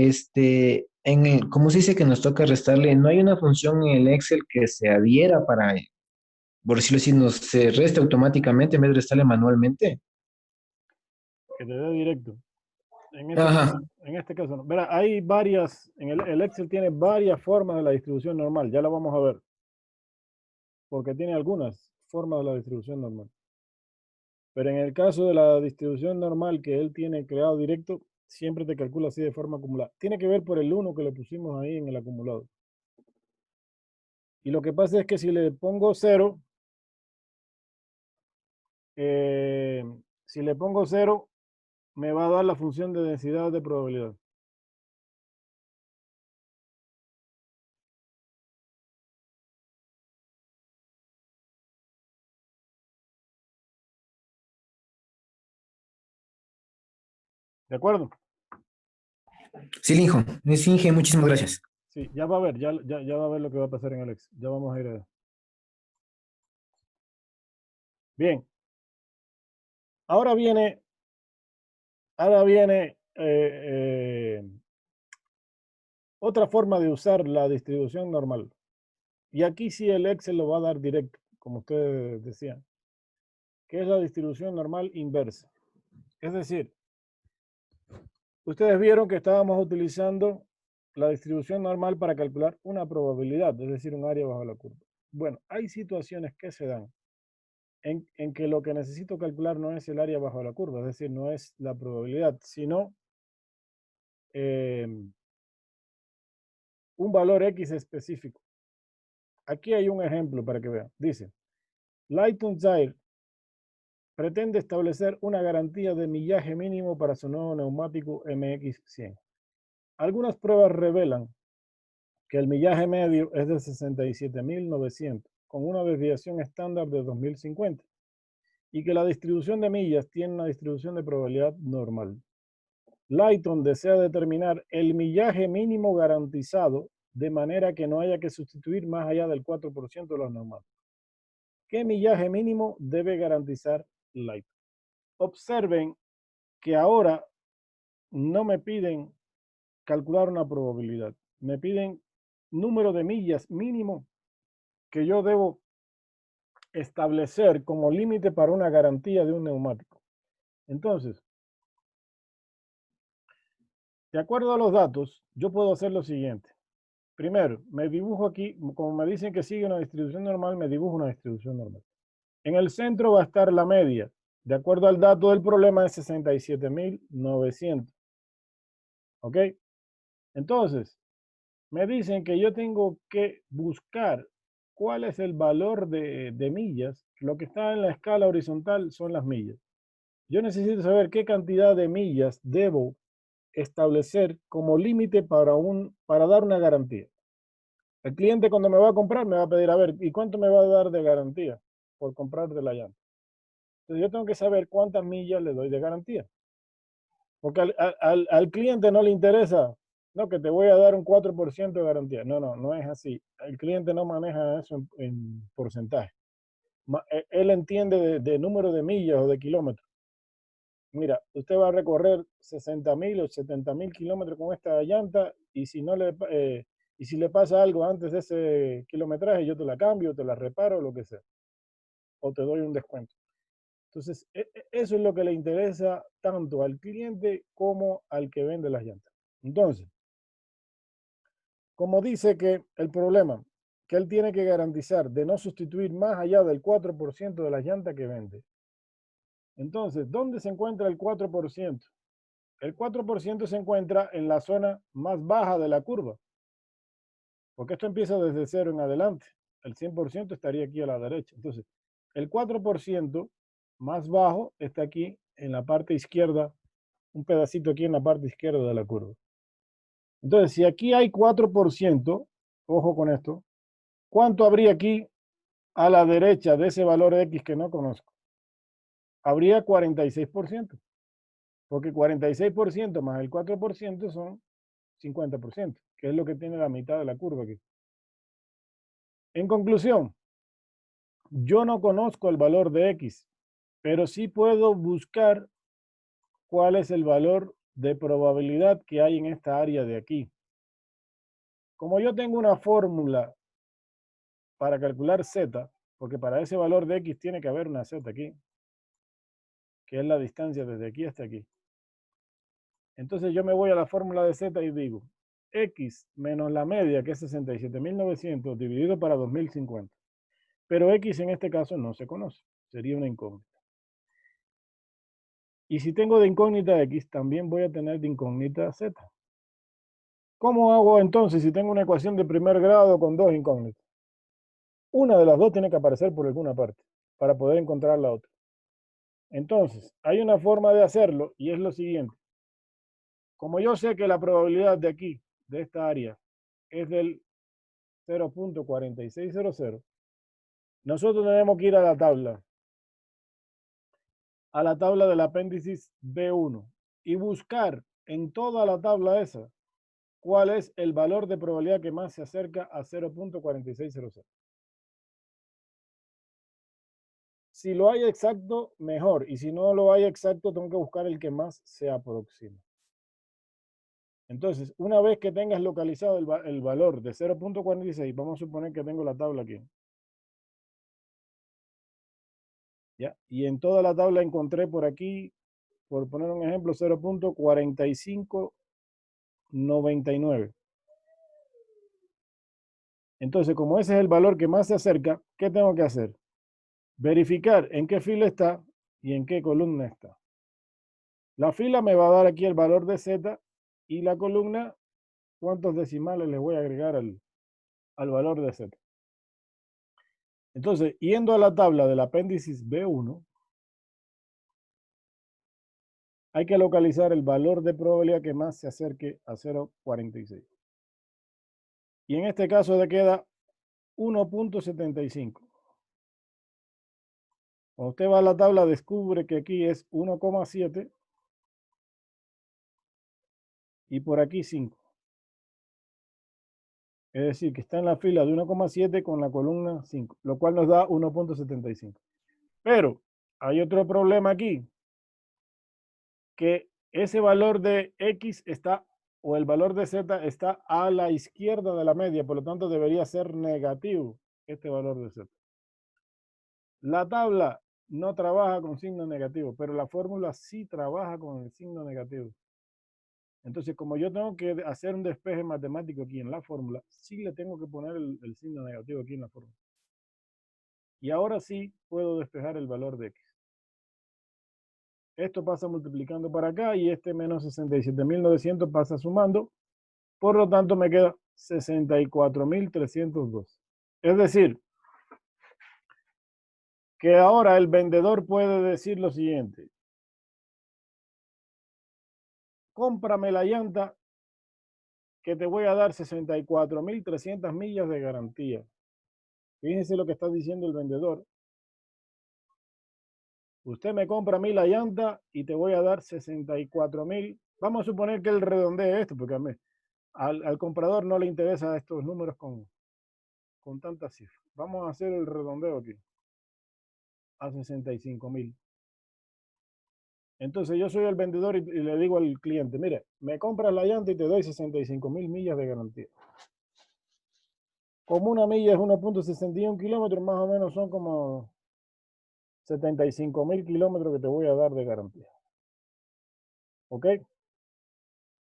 ¿Cómo se dice que nos toca restarle? ¿No hay una función en el Excel que se adhiera para, por decirlo así, se resta automáticamente en vez de restarle manualmente? Que te dé directo. En Ajá. este caso no. Verá, hay varias, el Excel tiene varias formas de la distribución normal. Ya la vamos a ver. Porque tiene algunas formas de la distribución normal. Pero en el caso de la distribución normal que él tiene creado directo, siempre te calcula así de forma acumulada. Tiene que ver por el 1 que le pusimos ahí en el acumulado. Y lo que pasa es que si le pongo 0, si le pongo 0, me va a dar la función de densidad de probabilidad. ¿De acuerdo? Sí, Linjo. Sí, Inge, muchísimas gracias. Sí, ya va a ver, ya va a ver lo que va a pasar en el Excel. Ya vamos a ir a ver. Bien. Ahora viene otra forma de usar la distribución normal. Y aquí sí el Excel lo va a dar directo, como ustedes decían, que es la distribución normal inversa. Es decir, ustedes vieron que estábamos utilizando la distribución normal para calcular una probabilidad, es decir, un área bajo la curva. Bueno, hay situaciones que se dan en que lo que necesito calcular no es el área bajo la curva, es decir, no es la probabilidad, sino un valor X específico. Aquí hay un ejemplo para que vean. Dice, Lighton Tire pretende establecer una garantía de millaje mínimo para su nuevo neumático MX100. Algunas pruebas revelan que el millaje medio es de 67.900, con una desviación estándar de 2050, y que la distribución de millas tiene una distribución de probabilidad normal. Lighton desea determinar el millaje mínimo garantizado de manera que no haya que sustituir más allá del 4% de los neumáticos. ¿Qué millaje mínimo debe garantizar Lighton? Observen que ahora no me piden calcular una probabilidad, me piden número de millas mínimo que yo debo establecer como límite para una garantía de un neumático. Entonces, de acuerdo a los datos, yo puedo hacer lo siguiente. Primero, me dibujo aquí, como me dicen que sigue una distribución normal, me dibujo una distribución normal. En el centro va a estar la media. De acuerdo al dato del problema es 67.900. ¿Ok? Entonces, me dicen que yo tengo que buscar cuál es el valor de millas. Lo que está en la escala horizontal son las millas. Yo necesito saber qué cantidad de millas debo establecer como límite para dar una garantía. El cliente cuando me va a comprar me va a pedir, a ver, ¿y cuánto me va a dar de garantía por comprar de la llanta? Entonces yo tengo que saber cuántas millas le doy de garantía. Porque al cliente no le interesa, no, que te voy a dar un 4% de garantía. No es así. El cliente no maneja eso en porcentaje. Él entiende de número de millas o de kilómetros. Mira, usted va a recorrer 60.000 o 70.000 kilómetros con esta llanta y si le pasa algo antes de ese kilometraje, yo te la cambio, te la reparo, lo que sea. O te doy un descuento. Entonces, eso es lo que le interesa tanto al cliente como al que vende las llantas. Entonces, como dice que el problema que él tiene que garantizar de no sustituir más allá del 4% de las llantas que vende. Entonces, ¿dónde se encuentra el 4%? El 4% se encuentra en la zona más baja de la curva, porque esto empieza desde 0 en adelante. El 100% estaría aquí a la derecha. Entonces, el 4% más bajo está aquí en la parte izquierda, un pedacito aquí en la parte izquierda de la curva. Entonces, si aquí hay 4%, ojo con esto, ¿cuánto habría aquí a la derecha de ese valor X que no conozco? Habría 46%, porque 46% más el 4% son 50%, que es lo que tiene la mitad de la curva aquí. En conclusión, yo no conozco el valor de X, pero sí puedo buscar cuál es el valor de probabilidad que hay en esta área de aquí. Como yo tengo una fórmula para calcular Z, porque para ese valor de X tiene que haber una Z aquí, que es la distancia desde aquí hasta aquí. Entonces yo me voy a la fórmula de Z y digo, X menos la media, que es 67.900, dividido para 2050. Pero X en este caso no se conoce, sería una incógnita. Y si tengo de incógnita X, también voy a tener de incógnita Z. ¿Cómo hago entonces si tengo una ecuación de primer grado con dos incógnitas? Una de las dos tiene que aparecer por alguna parte para poder encontrar la otra. Entonces, hay una forma de hacerlo y es lo siguiente. Como yo sé que la probabilidad de aquí, de esta área, es del 0.4600, nosotros tenemos que ir a la tabla del apéndice B1 y buscar en toda la tabla esa cuál es el valor de probabilidad que más se acerca a 0.4600. Si lo hay exacto, mejor. Y si no lo hay exacto, tengo que buscar el que más se aproxima. Entonces, una vez que tengas localizado el valor de 0.46, vamos a suponer que tengo la tabla aquí. ¿Ya? Y en toda la tabla encontré por aquí, por poner un ejemplo, 0.4599. Entonces, como ese es el valor que más se acerca, ¿qué tengo que hacer? Verificar en qué fila está y en qué columna está. La fila me va a dar aquí el valor de Z y la columna, cuántos decimales le voy a agregar al valor de Z. Entonces, yendo a la tabla del apéndice B1, hay que localizar el valor de probabilidad que más se acerque a 0.46. Y en este caso le queda 1.75. Cuando usted va a la tabla, descubre que aquí es 1,7 y por aquí 5. Es decir, que está en la fila de 1,7 con la columna 5, lo cual nos da 1.75. Pero hay otro problema aquí, que ese valor de X está, o el valor de Z está a la izquierda de la media, por lo tanto debería ser negativo este valor de Z. La tabla no trabaja con signo negativo, pero la fórmula sí trabaja con el signo negativo. Entonces, como yo tengo que hacer un despeje matemático aquí en la fórmula, sí le tengo que poner el signo negativo aquí en la fórmula. Y ahora sí puedo despejar el valor de X. Esto pasa multiplicando para acá y este menos 67.900 pasa sumando. Por lo tanto, me queda 64.302. Es decir, que ahora el vendedor puede decir lo siguiente. Cómprame la llanta que te voy a dar 64.300 millas de garantía. Fíjense lo que está diciendo el vendedor. Usted me compra a mí la llanta y te voy a dar 64.000. Vamos a suponer que él redondee esto, porque al comprador no le interesan estos números con tantas cifras. Vamos a hacer el redondeo aquí a 65.000. Entonces yo soy el vendedor y le digo al cliente, mire, me compras la llanta y te doy 65.000 millas de garantía. Como una milla es 1.61 kilómetros, más o menos son como 75.000 kilómetros que te voy a dar de garantía. ¿Ok?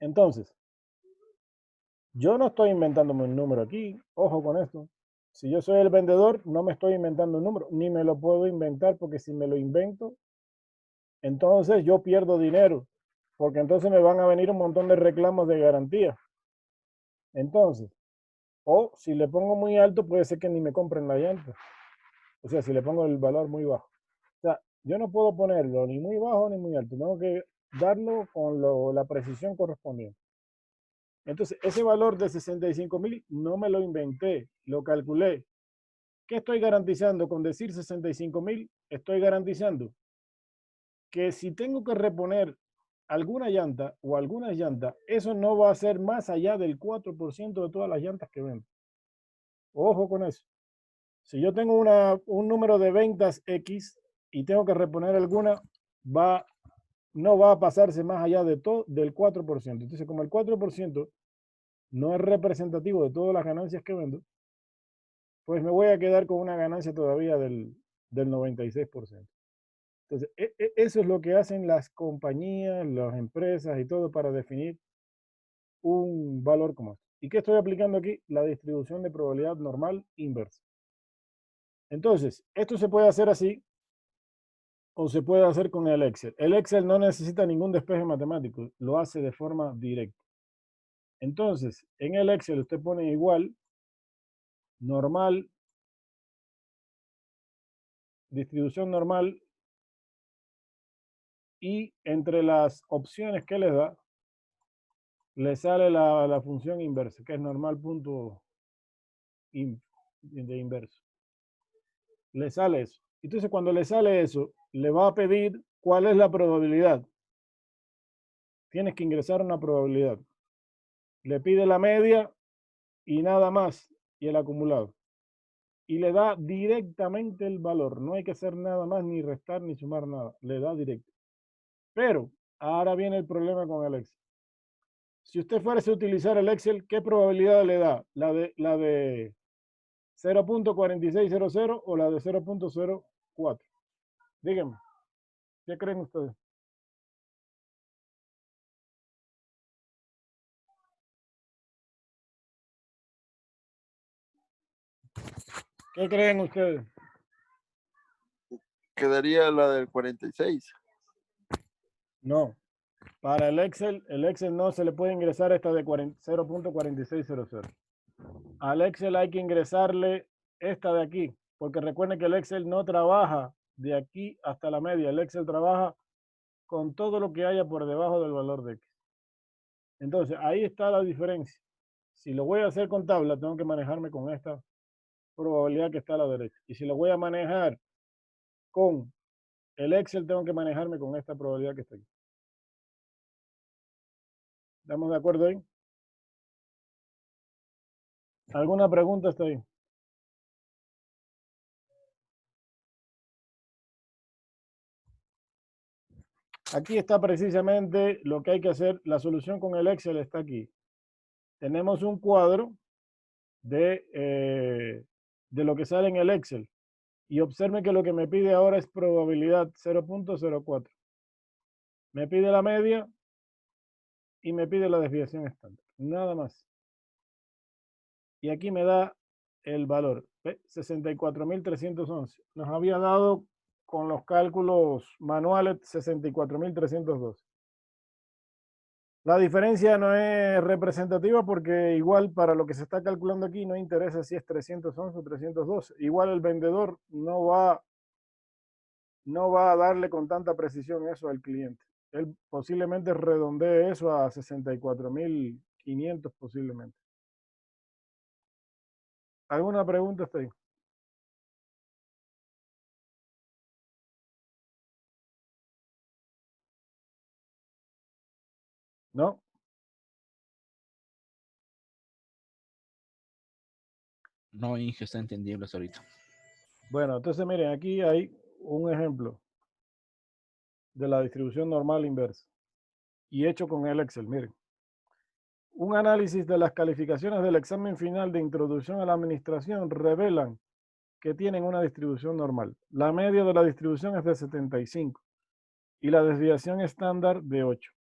Entonces, yo no estoy inventándome un número aquí, ojo con esto. Si yo soy el vendedor, no me estoy inventando un número, ni me lo puedo inventar, porque si me lo invento, entonces yo pierdo dinero, porque entonces me van a venir un montón de reclamos de garantía. Entonces, o si le pongo muy alto, puede ser que ni me compren la llanta. O sea, si le pongo el valor muy bajo. O sea, yo no puedo ponerlo ni muy bajo ni muy alto. Tengo que darlo con la precisión correspondiente. Entonces, ese valor de 65.000 no me lo inventé, lo calculé. ¿Qué estoy garantizando con decir 65.000? Estoy garantizando que si tengo que reponer alguna llanta o algunas llantas, eso no va a ser más allá del 4% de todas las llantas que vendo. Ojo con eso. Si yo tengo un número de ventas X y tengo que reponer alguna, no va a pasarse más allá del 4%. Entonces, como el 4% no es representativo de todas las ganancias que vendo, pues me voy a quedar con una ganancia todavía del 96%. Entonces, eso es lo que hacen las compañías, las empresas y todo para definir un valor como este. ¿Y qué estoy aplicando aquí? La distribución de probabilidad normal inversa. Entonces, esto se puede hacer así o se puede hacer con el Excel. El Excel no necesita ningún despeje matemático, lo hace de forma directa. Entonces, en el Excel usted pone igual, normal, distribución normal, y entre las opciones que le da, le sale la función inversa, que es normal punto de inverso. Le sale eso. Entonces, cuando le sale eso, le va a pedir cuál es la probabilidad. Tienes que ingresar una probabilidad. Le pide la media y nada más, y el acumulado. Y le da directamente el valor. No hay que hacer nada más, ni restar, ni sumar nada. Le da directo. Pero ahora viene el problema con el Excel. Si usted fuese a utilizar el Excel, ¿qué probabilidad le da? ¿La de 0.4600 o la de 0.04? Díganme, ¿qué creen ustedes? ¿Qué creen ustedes? Quedaría la del 46. No. Para el Excel no se le puede ingresar esta de 0.4600. Al Excel hay que ingresarle esta de aquí, porque recuerden que el Excel no trabaja de aquí hasta la media. El Excel trabaja con todo lo que haya por debajo del valor de X. Entonces, ahí está la diferencia. Si lo voy a hacer con tabla, tengo que manejarme con esta probabilidad que está a la derecha. Y si lo voy a manejar con el Excel, tengo que manejarme con esta probabilidad que está aquí. ¿Estamos de acuerdo ahí? ¿Alguna pregunta hasta ahí? Aquí está precisamente lo que hay que hacer. La solución con el Excel está aquí. Tenemos un cuadro de lo que sale en el Excel. Y observen que lo que me pide ahora es probabilidad 0.04. Me pide la media y me pide la desviación estándar. Nada más. Y aquí me da el valor. 64.311. Nos había dado con los cálculos manuales 64.302. La diferencia no es representativa porque igual para lo que se está calculando aquí no interesa si es 311 o 312. Igual el vendedor no va a darle con tanta precisión eso al cliente. Él posiblemente redondee eso a 64.500 posiblemente. ¿Alguna pregunta hasta ahí? ¿No? No, Inge, está entendible hasta ahorita. Bueno, entonces miren, aquí hay un ejemplo de la distribución normal inversa y hecho con el Excel. Miren, un análisis de las calificaciones del examen final de introducción a la administración revelan que tienen una distribución normal. La media de la distribución es de 75 y la desviación estándar de 8.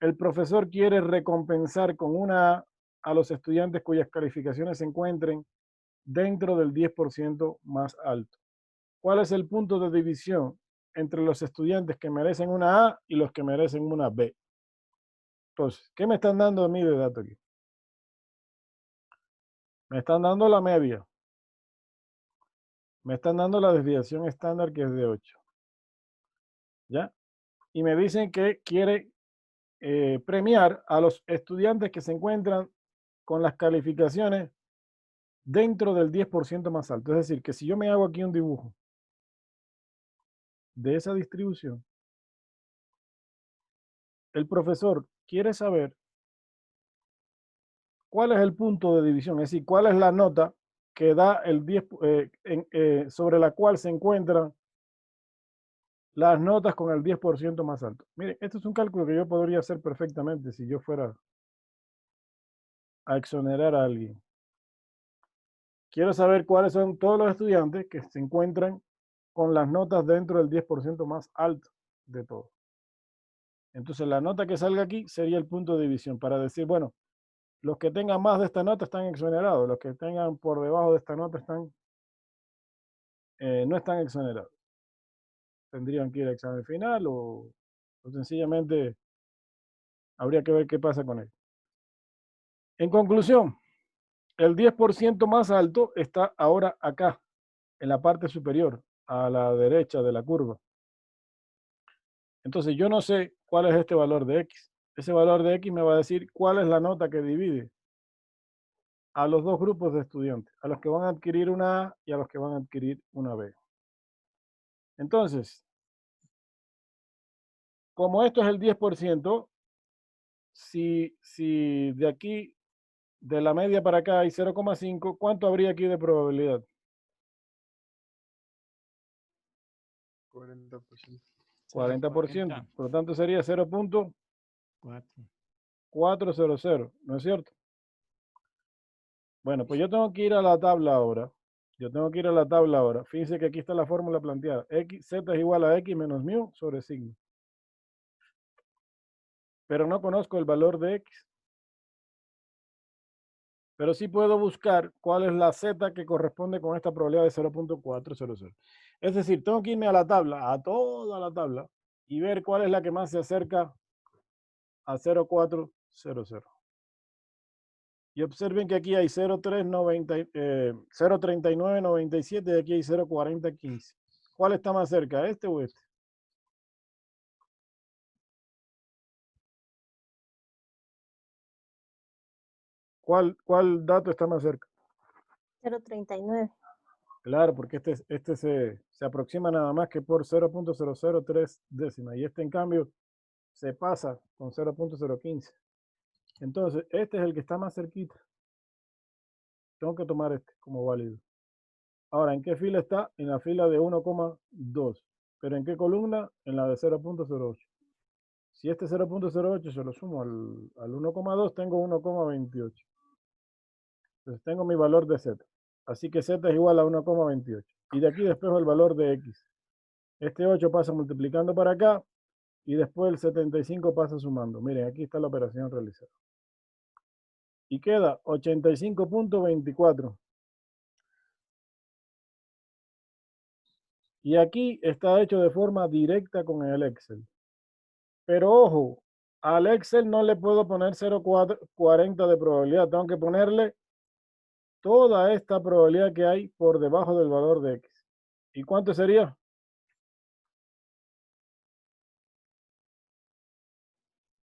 El profesor quiere recompensar con una A a los estudiantes cuyas calificaciones se encuentren dentro del 10% más alto. ¿Cuál es el punto de división entre los estudiantes que merecen una A y los que merecen una B? Entonces, ¿qué me están dando a mí de dato aquí? Me están dando la media. Me están dando la desviación estándar que es de 8. ¿Ya? Y me dicen que quiere premiar a los estudiantes que se encuentran con las calificaciones dentro del 10% más alto. Es decir, que si yo me hago aquí un dibujo de esa distribución, el profesor quiere saber cuál es el punto de división, es decir, cuál es la nota que da el 10, sobre la cual se encuentran las notas con el 10% más alto. Miren, este es un cálculo que yo podría hacer perfectamente si yo fuera a exonerar a alguien. Quiero saber cuáles son todos los estudiantes que se encuentran con las notas dentro del 10% más alto de todo. Entonces la nota que salga aquí sería el punto de división para decir, bueno, los que tengan más de esta nota están exonerados, los que tengan por debajo de esta nota no están exonerados. tendrían que ir a examen final o sencillamente habría que ver qué pasa con él. En conclusión, el 10% más alto está ahora acá, en la parte superior, a la derecha de la curva. Entonces yo no sé cuál es este valor de X. Ese valor de X me va a decir cuál es la nota que divide a los dos grupos de estudiantes, a los que van a adquirir una A y a los que van a adquirir una B. Entonces, como esto es el 10%, si de aquí, de la media para acá hay 0,5, ¿cuánto habría aquí de probabilidad? 40%. 40%. Por lo tanto, sería 0.400, ¿no es cierto? Bueno, pues yo tengo que ir a la tabla ahora. Fíjense que aquí está la fórmula planteada. Z es igual a X menos mu sobre sigma. Pero no conozco el valor de X. Pero sí puedo buscar cuál es la Z que corresponde con esta probabilidad de 0.400. Es decir, tengo que irme a la tabla, a toda la tabla, y ver cuál es la que más se acerca a 0.400. Y observen que aquí hay 0.3997 y aquí hay 0.4015. ¿Cuál está más cerca, este o este? ¿Cuál dato está más cerca? 0.39. Claro, porque este se aproxima nada más que por 0.003 décimas y este en cambio se pasa con 0.015. Entonces, este es el que está más cerquita. Tengo que tomar este como válido. Ahora, ¿en qué fila está? En la fila de 1,2. ¿Pero en qué columna? En la de 0.08. Si este 0.08 se lo sumo al 1,2, tengo 1,28. Entonces tengo mi valor de Z. Así que Z es igual a 1,28. Y de aquí despejo el valor de X. Este 8 pasa multiplicando para acá y después el 75 pasa sumando. Miren, aquí está la operación realizada. Y queda 85.24. Y aquí está hecho de forma directa con el Excel. Pero ojo, al Excel no le puedo poner 0,40 de probabilidad. Tengo que ponerle toda esta probabilidad que hay por debajo del valor de X. ¿Y cuánto sería?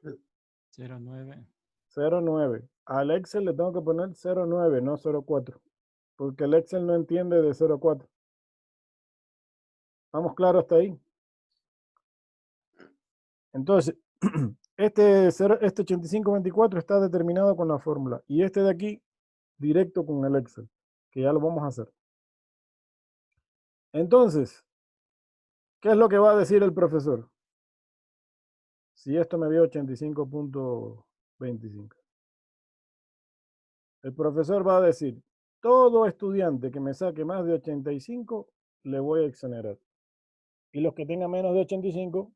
0.9. 0,9. Al Excel le tengo que poner 0,9, no 0,4. Porque el Excel no entiende de 0,4. ¿Estamos claros hasta ahí? Entonces, este 8524 está determinado con la fórmula. Y este de aquí, directo con el Excel, que ya lo vamos a hacer. Entonces, ¿qué es lo que va a decir el profesor? Si esto me dio 85.25. El profesor va a decir, todo estudiante que me saque más de 85, le voy a exonerar. Y los que tengan menos de 85,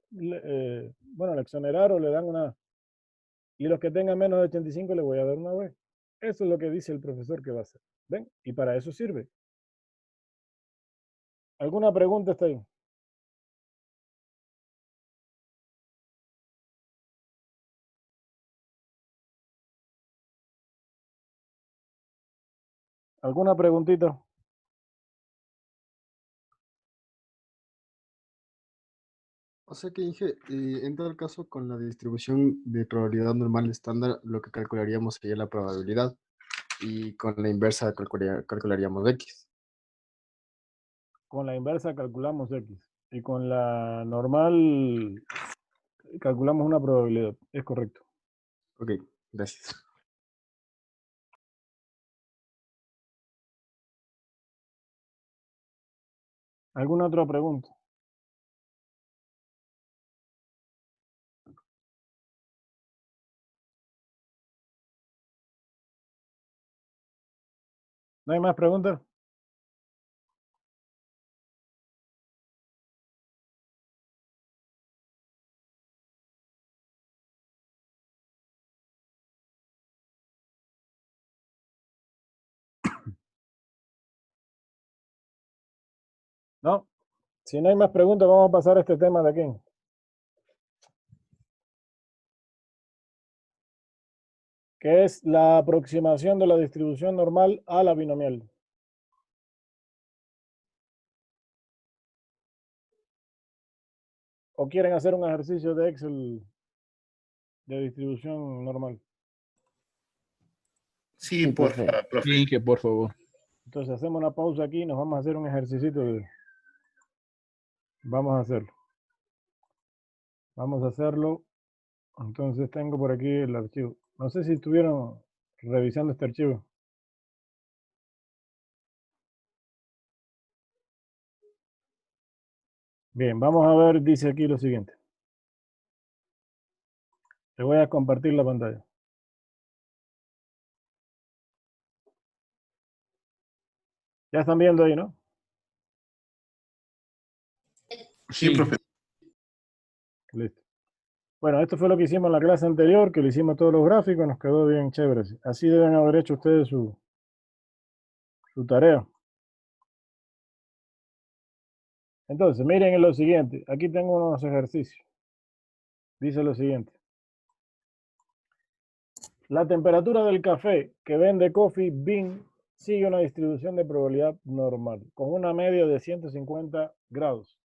bueno, le exonerar o le dan una... Y los que tengan menos de 85, le voy a dar una B. Eso es lo que dice el profesor que va a hacer. ¿Ven? Y para eso sirve. ¿Alguna pregunta hasta ahí? ¿Alguna preguntita? O sea que dije, en todo caso, con la distribución de probabilidad normal estándar, lo que calcularíamos sería la probabilidad y con la inversa calcularíamos X. Con la inversa calculamos X. Y con la normal calculamos una probabilidad. Es correcto. Ok, gracias. ¿Alguna otra pregunta? ¿No hay más preguntas? ¿No? Si no hay más preguntas, vamos a pasar a este tema de aquí. Que es la aproximación de la distribución normal a la binomial. ¿O quieren hacer un ejercicio de Excel de distribución normal? Sí, porfa, profe. Sí, Inge, por favor. Entonces hacemos una pausa aquí y nos vamos a hacer un ejercicio de... Vamos a hacerlo. Vamos a hacerlo. Entonces tengo por aquí el archivo. No sé si estuvieron revisando este archivo. Bien, vamos a ver, dice aquí lo siguiente. Le voy a compartir la pantalla. Ya están viendo ahí, ¿no? Sí, profe. Listo. Bueno, esto fue lo que hicimos en la clase anterior, que le hicimos todos los gráficos, nos quedó bien chévere. Así deben haber hecho ustedes su tarea. Entonces, miren lo siguiente. Aquí tengo unos ejercicios. Dice lo siguiente. La temperatura del café que vende Coffee Bean sigue una distribución de probabilidad normal, con una media de 150 grados.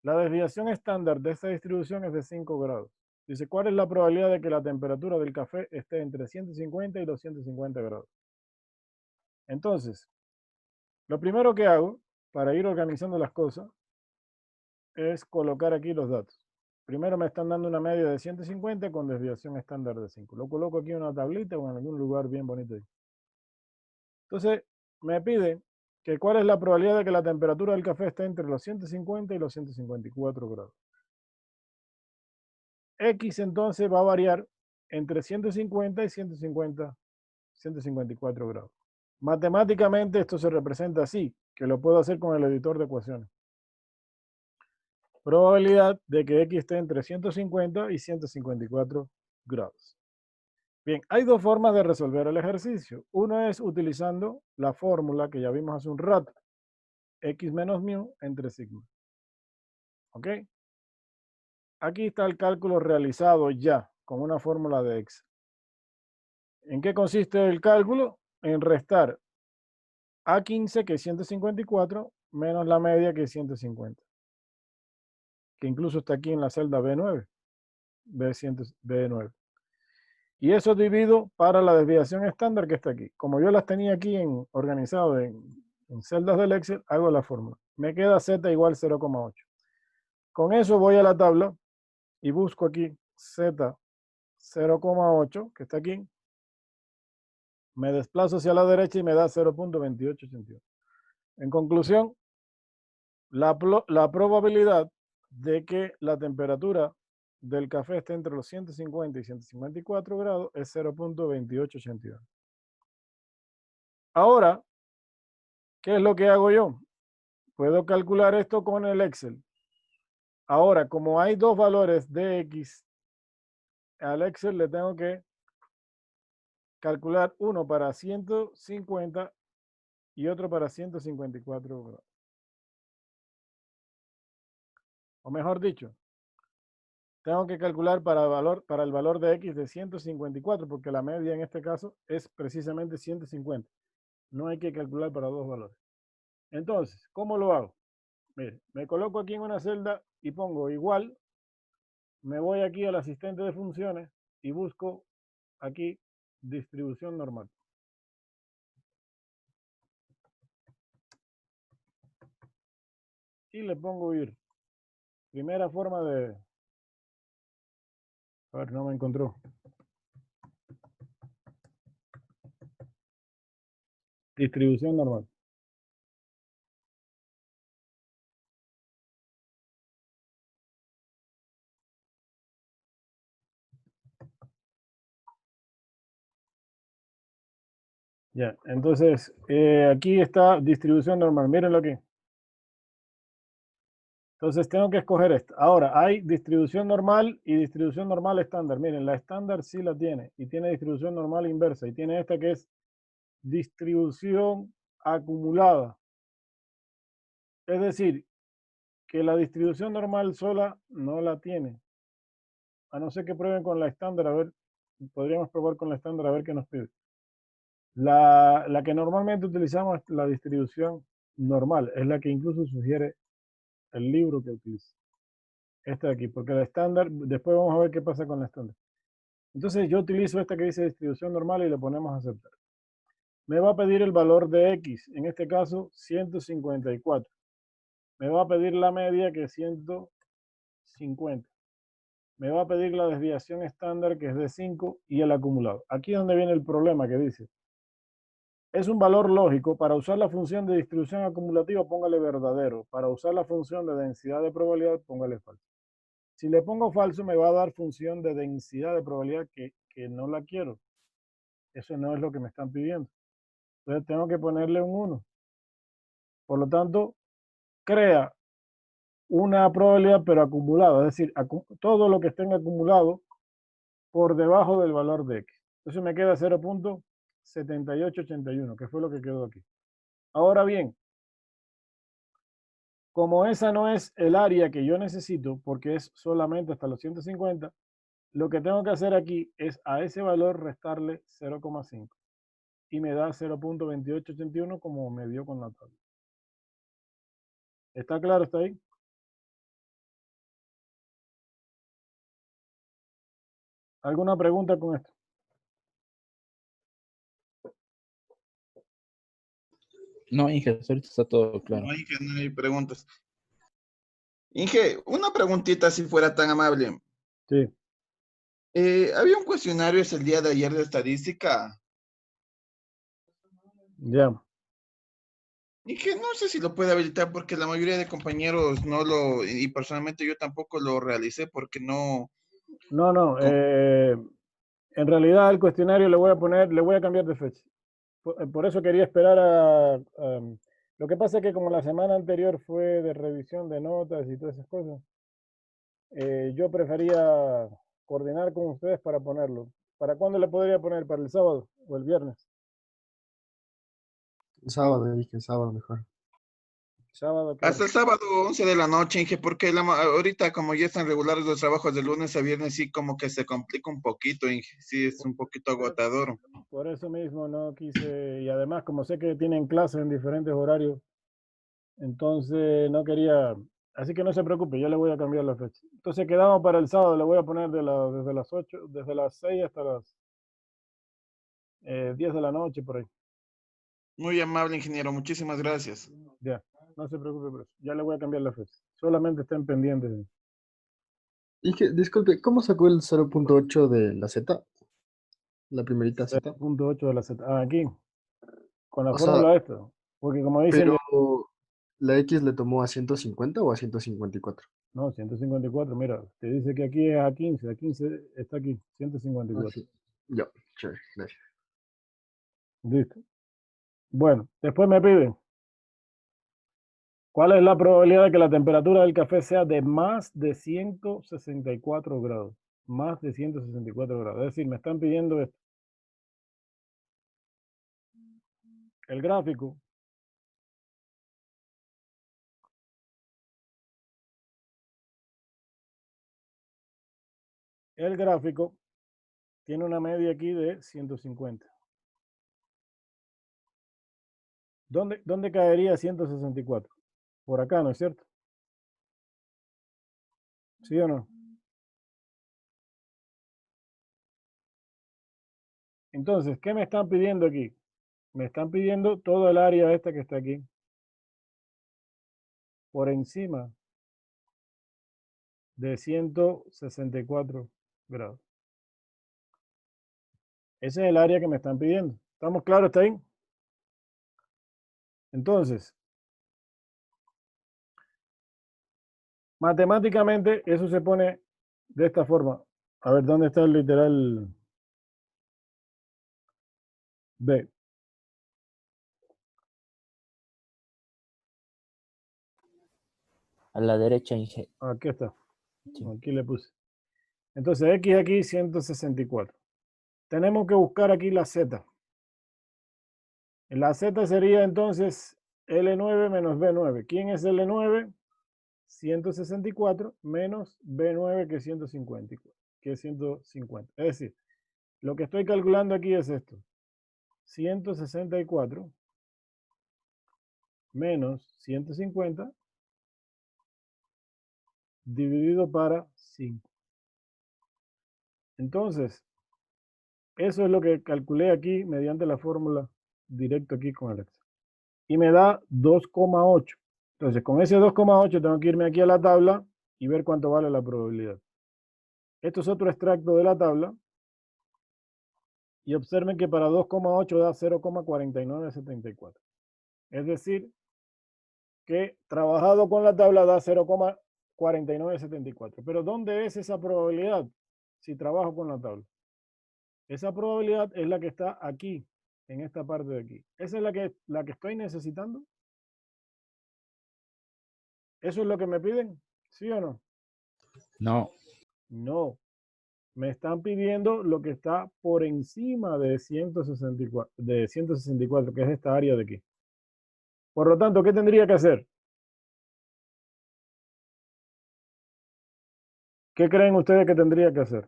La desviación estándar de esta distribución es de 5 grados. Dice, ¿cuál es la probabilidad de que la temperatura del café esté entre 150 y 250 grados? Entonces, lo primero que hago para ir organizando las cosas es colocar aquí los datos. Primero me están dando una media de 150 con desviación estándar de 5. Lo coloco aquí en una tablita o en algún lugar bien bonito ahí. Entonces, me pide que cuál es la probabilidad de que la temperatura del café esté entre los 150 y los 154 grados. X entonces va a variar entre 150 y 154 grados. Matemáticamente esto se representa así, que lo puedo hacer con el editor de ecuaciones. Probabilidad de que X esté entre 150 y 154 grados. Bien, hay dos formas de resolver el ejercicio. Uno es utilizando la fórmula que ya vimos hace un rato. X menos mu entre sigma. ¿Ok? Aquí está el cálculo realizado ya con una fórmula de Excel. ¿En qué consiste el cálculo? En restar A15, que es 154, menos la media, que es 150. Que incluso está aquí en la celda B9. B9. Y eso divido para la desviación estándar que está aquí. Como yo las tenía aquí organizado en celdas del Excel, hago la fórmula. Me queda Z igual 0,8. Con eso voy a la tabla y busco aquí Z 0,8, que está aquí. Me desplazo hacia la derecha y me da 0.2881. En conclusión, la probabilidad de que la temperatura del café esté entre los 150 y 154 grados es 0.2882. Ahora, ¿qué es lo que hago yo? Puedo calcular esto con el Excel. Ahora, como hay dos valores de X, al Excel le tengo que calcular uno para 150 y otro para 154 grados. O mejor dicho, tengo que calcular para el valor de X de 154, porque la media en este caso es precisamente 150. No hay que calcular para dos valores. Entonces, ¿cómo lo hago? Mire, me coloco aquí en una celda y pongo igual. Me voy aquí al asistente de funciones y busco aquí distribución normal. Y le pongo ir. Primera forma de... A ver, no me encontró. Distribución normal. Ya, entonces aquí está distribución normal. Mírenlo aquí. Entonces tengo que escoger esta. Ahora, hay distribución normal y distribución normal estándar. Miren, la estándar sí la tiene y tiene distribución normal inversa y tiene esta que es distribución acumulada. Es decir, que la distribución normal sola no la tiene. A no ser que prueben con la estándar, a ver, podríamos probar con la estándar a ver qué nos pide. La que normalmente utilizamos es la distribución normal, es la que incluso sugiere el libro que utiliza. Esta de aquí, porque la estándar, después vamos a ver qué pasa con la estándar. Entonces yo utilizo esta que dice distribución normal y le ponemos a aceptar. Me va a pedir el valor de X, en este caso 154. Me va a pedir la media que es 150. Me va a pedir la desviación estándar que es de 5 y el acumulado. Aquí es donde viene el problema que dice. Es un valor lógico. Para usar la función de distribución acumulativa, póngale verdadero. Para usar la función de densidad de probabilidad, póngale falso. Si le pongo falso, me va a dar función de densidad de probabilidad que no la quiero. Eso no es lo que me están pidiendo. Entonces tengo que ponerle un 1. Por lo tanto, crea una probabilidad pero acumulada. Es decir, todo lo que esté acumulado por debajo del valor de X. Entonces me queda 0.7881, que fue lo que quedó aquí. Ahora bien, como esa no es el área que yo necesito, porque es solamente hasta los 150, lo que tengo que hacer aquí es a ese valor restarle 0,5 y me da 0.2881 como me dio con la tabla. ¿Está claro? ¿Está ahí? ¿Alguna pregunta con esto? No, Inge, ahorita está todo claro. No, Inge, no hay preguntas. Inge, una preguntita si fuera tan amable. Sí. Había un cuestionario el día de ayer de estadística. Ya. Y que no sé si lo puede habilitar porque la mayoría de compañeros no lo, y personalmente yo tampoco lo realicé porque no. No. En realidad el cuestionario le voy a cambiar de fecha. Por eso quería esperar lo que pasa es que como la semana anterior fue de revisión de notas y todas esas cosas, yo prefería coordinar con ustedes para ponerlo. ¿Para cuándo le podría poner? ¿Para el sábado o el viernes? El sábado, dije, el sábado mejor. Sábado, claro. Hasta el sábado 11 de la noche, Inge, porque ahorita como ya están regulares los trabajos de lunes a viernes, sí como que se complica un poquito, Inge. Sí, es un poquito agotador. Por eso mismo no quise, y además como sé que tienen clases en diferentes horarios, entonces no quería, así que no se preocupe, yo le voy a cambiar la fecha. Entonces quedamos para el sábado, le voy a poner desde las 8, desde las 6 hasta las 10 de la noche por ahí. Muy amable, ingeniero, muchísimas gracias. Ya, no se preocupe por eso, ya le voy a cambiar la fecha. Solamente estén pendientes. Dije, disculpe, ¿cómo sacó el 0.8 de la Z? La primerita Z. 0.8 de la Z. Ah, aquí, con la O fórmula sea, esta. Porque como dicen, pero ¿la X le tomó a 150 o a 154? no, 154, mira, te dice que aquí es a 15 está aquí, Ah, 154. sí. Ya, chévere, gracias. Listo. Bueno, después me piden, ¿cuál es la probabilidad de que la temperatura del café sea de más de 164 grados? Más de 164 grados. Es decir, me están pidiendo esto. El gráfico. El gráfico tiene una media aquí de 150. ¿Dónde caería 164? Por acá, ¿no es cierto? ¿Sí o no? Entonces, ¿qué me están pidiendo aquí? Me están pidiendo todo el área esta que está aquí. Por encima de 164 grados. Ese es el área que me están pidiendo. ¿Estamos claros hasta ahí? Entonces, matemáticamente eso se pone de esta forma. A ver, ¿dónde está el literal B? A la derecha, Inge. Aquí está. Sí. Aquí le puse. Entonces, X aquí 164. Tenemos que buscar aquí la Z. La Z sería entonces L9 menos B9. ¿Quién es L9? 164 menos B9 que es 150, Es decir, lo que estoy calculando aquí es esto. 164 menos 150 dividido para 5. Entonces, eso es lo que calculé aquí mediante la fórmula directo aquí con el Excel. Y me da 2,8. Entonces, con ese 2,8 tengo que irme aquí a la tabla y ver cuánto vale la probabilidad. Esto es otro extracto de la tabla. Y observen que para 2,8 da 0,4974. Es decir, que trabajado con la tabla da 0,4974. Pero ¿dónde es esa probabilidad si trabajo con la tabla? Esa probabilidad es la que está aquí, en esta parte de aquí. ¿Esa es la que estoy necesitando? ¿Eso es lo que me piden? ¿Sí o no? No. No. Me están pidiendo lo que está por encima de 164, que es esta área de aquí. Por lo tanto, ¿qué tendría que hacer? ¿Qué creen ustedes que tendría que hacer?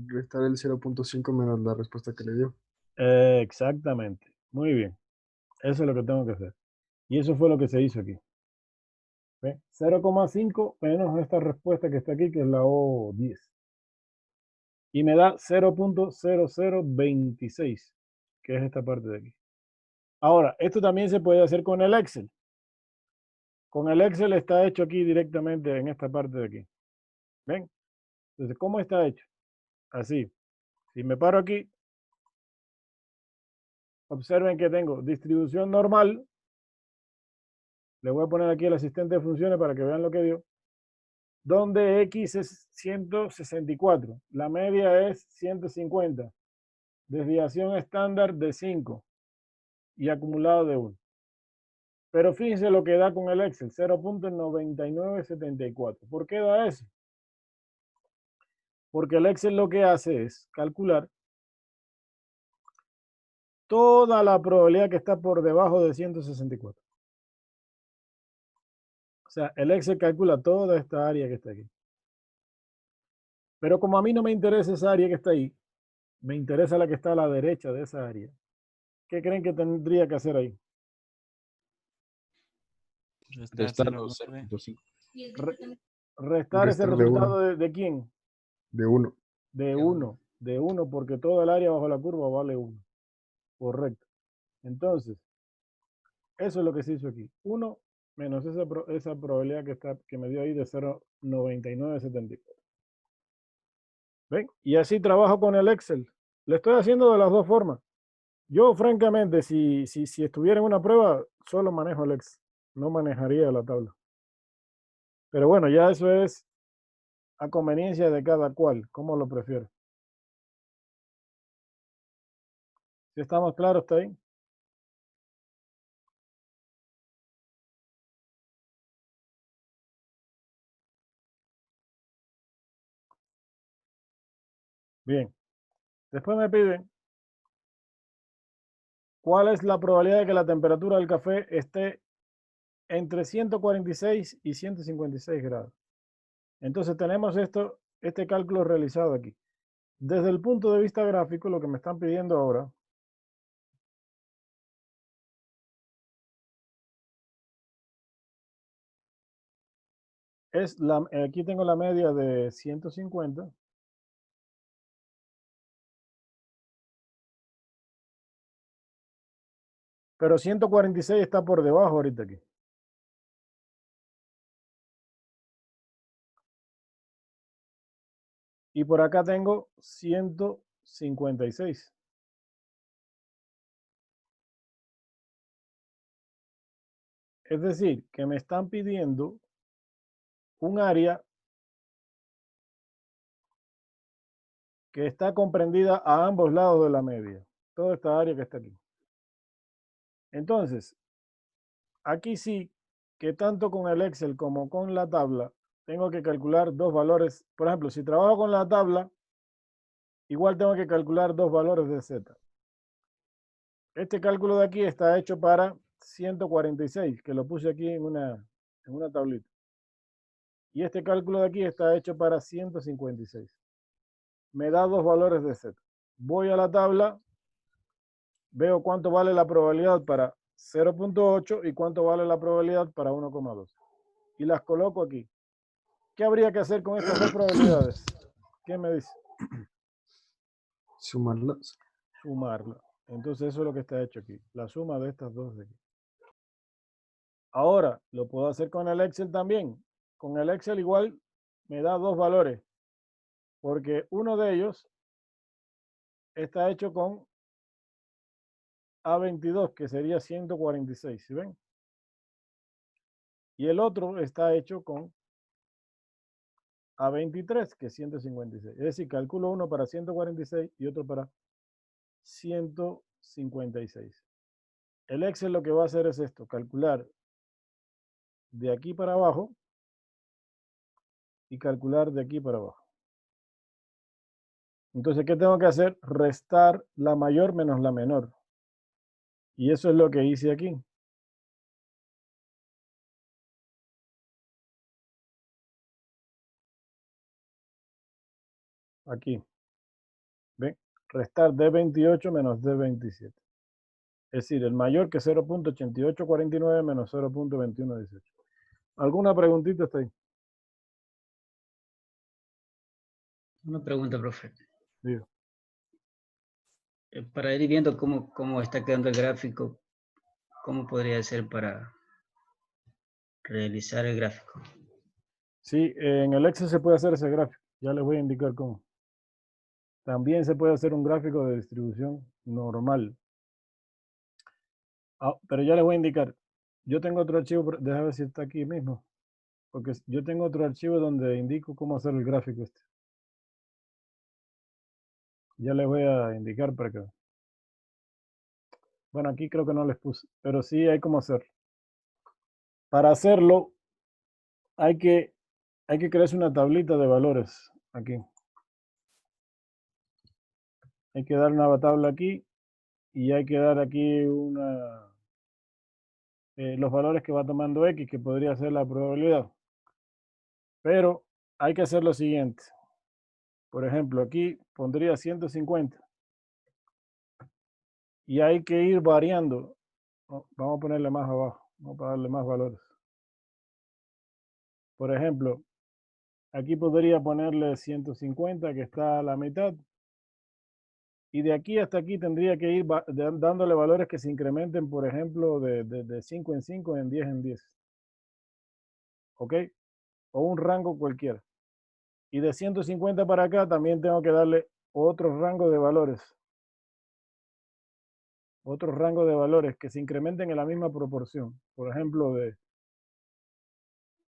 Restar el 0.5 menos la respuesta que le dio. Exactamente. Muy bien. Eso es lo que tengo que hacer. Y eso fue lo que se hizo aquí. 0,5 menos esta respuesta que está aquí, que es la O10. Y me da 0.0026, que es esta parte de aquí. Ahora, esto también se puede hacer con el Excel. Con el Excel está hecho aquí directamente en esta parte de aquí. ¿Ven? Entonces, ¿cómo está hecho? Así. Si me paro aquí, observen que tengo distribución normal. Le voy a poner aquí el asistente de funciones para que vean lo que dio. Donde X es 164. La media es 150. Desviación estándar de 5. Y acumulado de 1. Pero fíjense lo que da con el Excel, 0.9974. ¿Por qué da eso? Porque el Excel lo que hace es calcular toda la probabilidad que está por debajo de 164. O sea, el Excel calcula toda esta área que está aquí. Pero como a mí no me interesa esa área que está ahí, me interesa la que está a la derecha de esa área. ¿Qué creen que tendría que hacer ahí? Restar Restar los 0.9. 0.5. Restar ese Restarle resultado uno. de quién? De 1. De 1. De 1, porque todo el área bajo la curva vale 1. Correcto. Entonces, eso es lo que se hizo aquí. 1 menos esa probabilidad que me dio ahí de 0.9974. ¿Ven? Y así trabajo con el Excel. Le estoy haciendo de las dos formas. Yo, francamente, si estuviera en una prueba, solo manejo el Excel. No manejaría la tabla. Pero bueno, ya eso es a conveniencia de cada cual, como lo prefiere. Si estamos claros, ¿está ahí? Bien. Después me piden cuál es la probabilidad de que la temperatura del café esté entre 146 y 156 grados. Entonces tenemos este cálculo realizado aquí. Desde el punto de vista gráfico, lo que me están pidiendo ahora es, aquí tengo la media de 150. Pero 146 está por debajo ahorita aquí. Y por acá tengo 156. Es decir, que me están pidiendo un área que está comprendida a ambos lados de la media. Toda esta área que está aquí. Entonces, aquí sí que tanto con el Excel como con la tabla, tengo que calcular dos valores. Por ejemplo, si trabajo con la tabla, igual tengo que calcular dos valores de Z. Este cálculo de aquí está hecho para 146, que lo puse aquí en una tablita. Y este cálculo de aquí está hecho para 156. Me da dos valores de Z. Voy a la tabla, veo cuánto vale la probabilidad para 0.8 y cuánto vale la probabilidad para 1,2. Y las coloco aquí. ¿Qué habría que hacer con estas dos probabilidades? ¿Qué me dice? Sumarlas. Sumarla. Entonces eso es lo que está hecho aquí. La suma de estas dos de aquí. Ahora, lo puedo hacer con el Excel también. Con el Excel igual me da dos valores. Porque uno de ellos está hecho con A22, que sería 146. ¿Sí ven? Y el otro está hecho con A23, que es 156. Es decir, calculo uno para 146 y otro para 156. El Excel lo que va a hacer es esto, calcular de aquí para abajo y calcular de aquí para abajo. Entonces, ¿qué tengo que hacer? Restar la mayor menos la menor. Y eso es lo que hice aquí. Aquí. ¿Ven? Restar D28 menos D27. Es decir, el mayor que 0.8849 menos 0.2118. ¿Alguna preguntita hasta ahí? Una pregunta, profe. Digo. Para ir viendo cómo está quedando el gráfico, ¿cómo podría ser para realizar el gráfico? Sí, en el Excel se puede hacer ese gráfico. Ya les voy a indicar cómo. También se puede hacer un gráfico de distribución normal. Pero ya les voy a indicar. Yo tengo otro archivo, déjame ver si está aquí mismo. Porque yo tengo otro archivo donde indico cómo hacer el gráfico este. Ya les voy a indicar para que. Bueno, aquí creo que no les puse, pero sí hay cómo hacerlo. Para hacerlo, hay que crearse una tablita de valores aquí. Hay que dar una tabla aquí y hay que dar aquí los valores que va tomando X, que podría ser la probabilidad. Pero hay que hacer lo siguiente. Por ejemplo, aquí pondría 150. Y hay que ir variando. Vamos a ponerle más abajo. Vamos a darle más valores. Por ejemplo, aquí podría ponerle 150, que está a la mitad. Y de aquí hasta aquí tendría que ir dándole valores que se incrementen, por ejemplo, de 5 en 5, en 10 en 10. ¿Ok? O un rango cualquiera. Y de 150 para acá también tengo que darle otro rango de valores. Otro rango de valores que se incrementen en la misma proporción. Por ejemplo,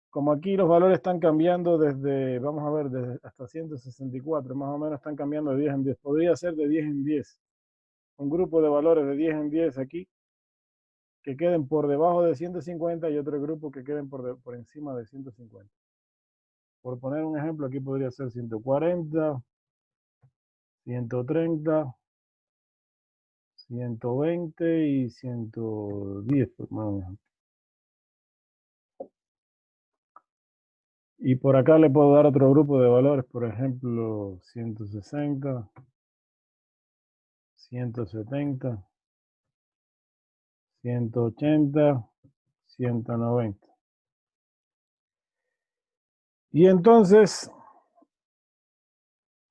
como aquí los valores están cambiando desde, vamos a ver, desde hasta 164, más o menos están cambiando de 10 en 10. Podría ser de 10 en 10. Un grupo de valores de 10 en 10 aquí, que queden por debajo de 150 y otro grupo que queden por encima de 150. Por poner un ejemplo, aquí podría ser 140, 130, 120 y 110, por más o menos. Y por acá le puedo dar otro grupo de valores, por ejemplo, 160, 170, 180, 190. Y entonces,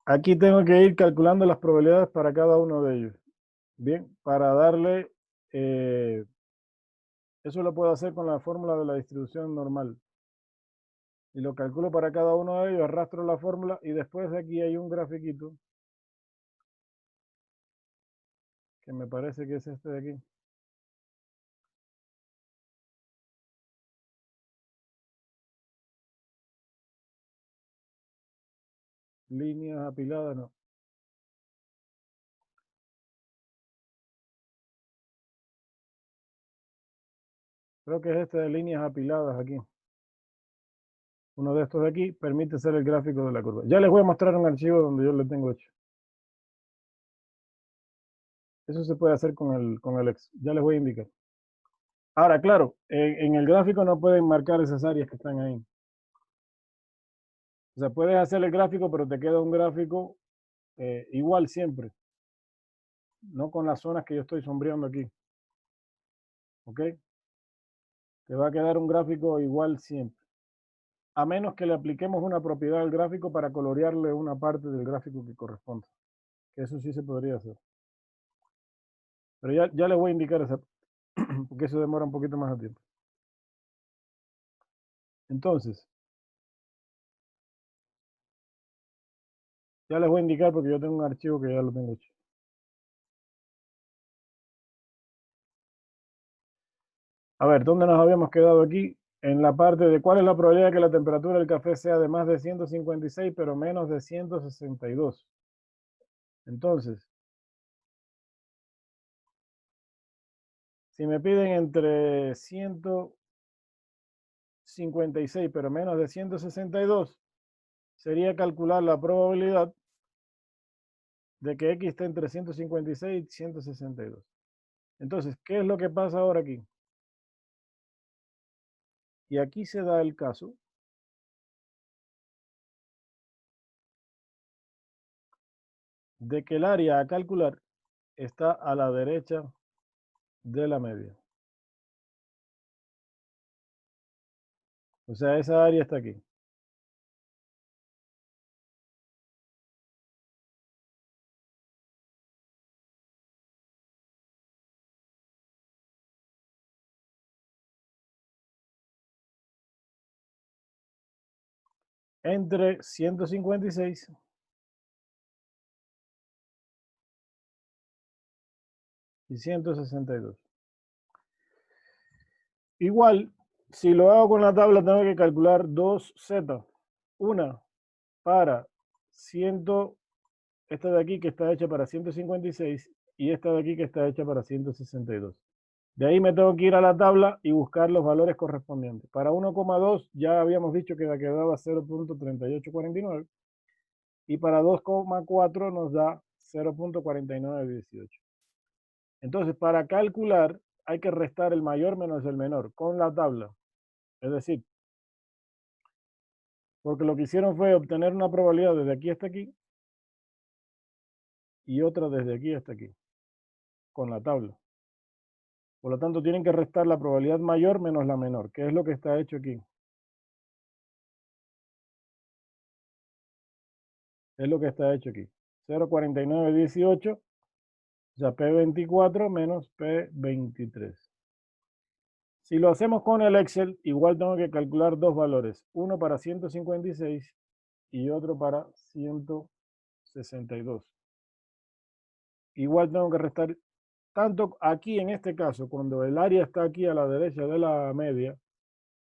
aquí tengo que ir calculando las probabilidades para cada uno de ellos. Bien, para darle, eso lo puedo hacer con la fórmula de la distribución normal. Y lo calculo para cada uno de ellos, arrastro la fórmula y después aquí hay un grafiquito que me parece que es este de aquí. Líneas apiladas, no. Creo que es este de líneas apiladas aquí. Uno de estos de aquí permite hacer el gráfico de la curva. Ya les voy a mostrar un archivo donde yo lo tengo hecho. Eso se puede hacer con el Excel. Ya les voy a indicar. Ahora, claro, en el gráfico no pueden marcar esas áreas que están ahí. O sea, puedes hacer el gráfico, pero te queda un gráfico igual siempre. No con las zonas que yo estoy sombreando aquí. ¿Ok? Te va a quedar un gráfico igual siempre. A menos que le apliquemos una propiedad al gráfico para colorearle una parte del gráfico que corresponda. Que eso sí se podría hacer. Pero ya les voy a indicar esa, porque eso demora un poquito más de tiempo. Entonces, ya les voy a indicar porque yo tengo un archivo que ya lo tengo hecho. A ver, ¿dónde nos habíamos quedado aquí? En la parte de cuál es la probabilidad de que la temperatura del café sea de más de 156, pero menos de 162. Entonces, si me piden entre 156, pero menos de 162, sería calcular la probabilidad de que X esté entre 156 y 162. Entonces, ¿qué es lo que pasa ahora aquí? Y aquí se da el caso de que el área a calcular está a la derecha de la media. O sea, esa área está aquí. Entre 156 y 162. Igual, si lo hago con la tabla, tengo que calcular dos Z. Una para 100, esta de aquí que está hecha para 156 y esta de aquí que está hecha para 162. De ahí me tengo que ir a la tabla y buscar los valores correspondientes. Para 1,2 ya habíamos dicho que quedaba 0.3849 y para 2,4 nos da 0.4918. Entonces, para calcular hay que restar el mayor menos el menor con la tabla. Es decir, porque lo que hicieron fue obtener una probabilidad desde aquí hasta aquí y otra desde aquí hasta aquí, con la tabla. Por lo tanto, tienen que restar la probabilidad mayor menos la menor, que es lo que está hecho aquí. Es lo que está hecho aquí. 0.4918, o sea, P24 menos P23. Si lo hacemos con el Excel, igual tengo que calcular dos valores. Uno para 156 y otro para 162. Igual tengo que restar, tanto aquí en este caso, cuando el área está aquí a la derecha de la media,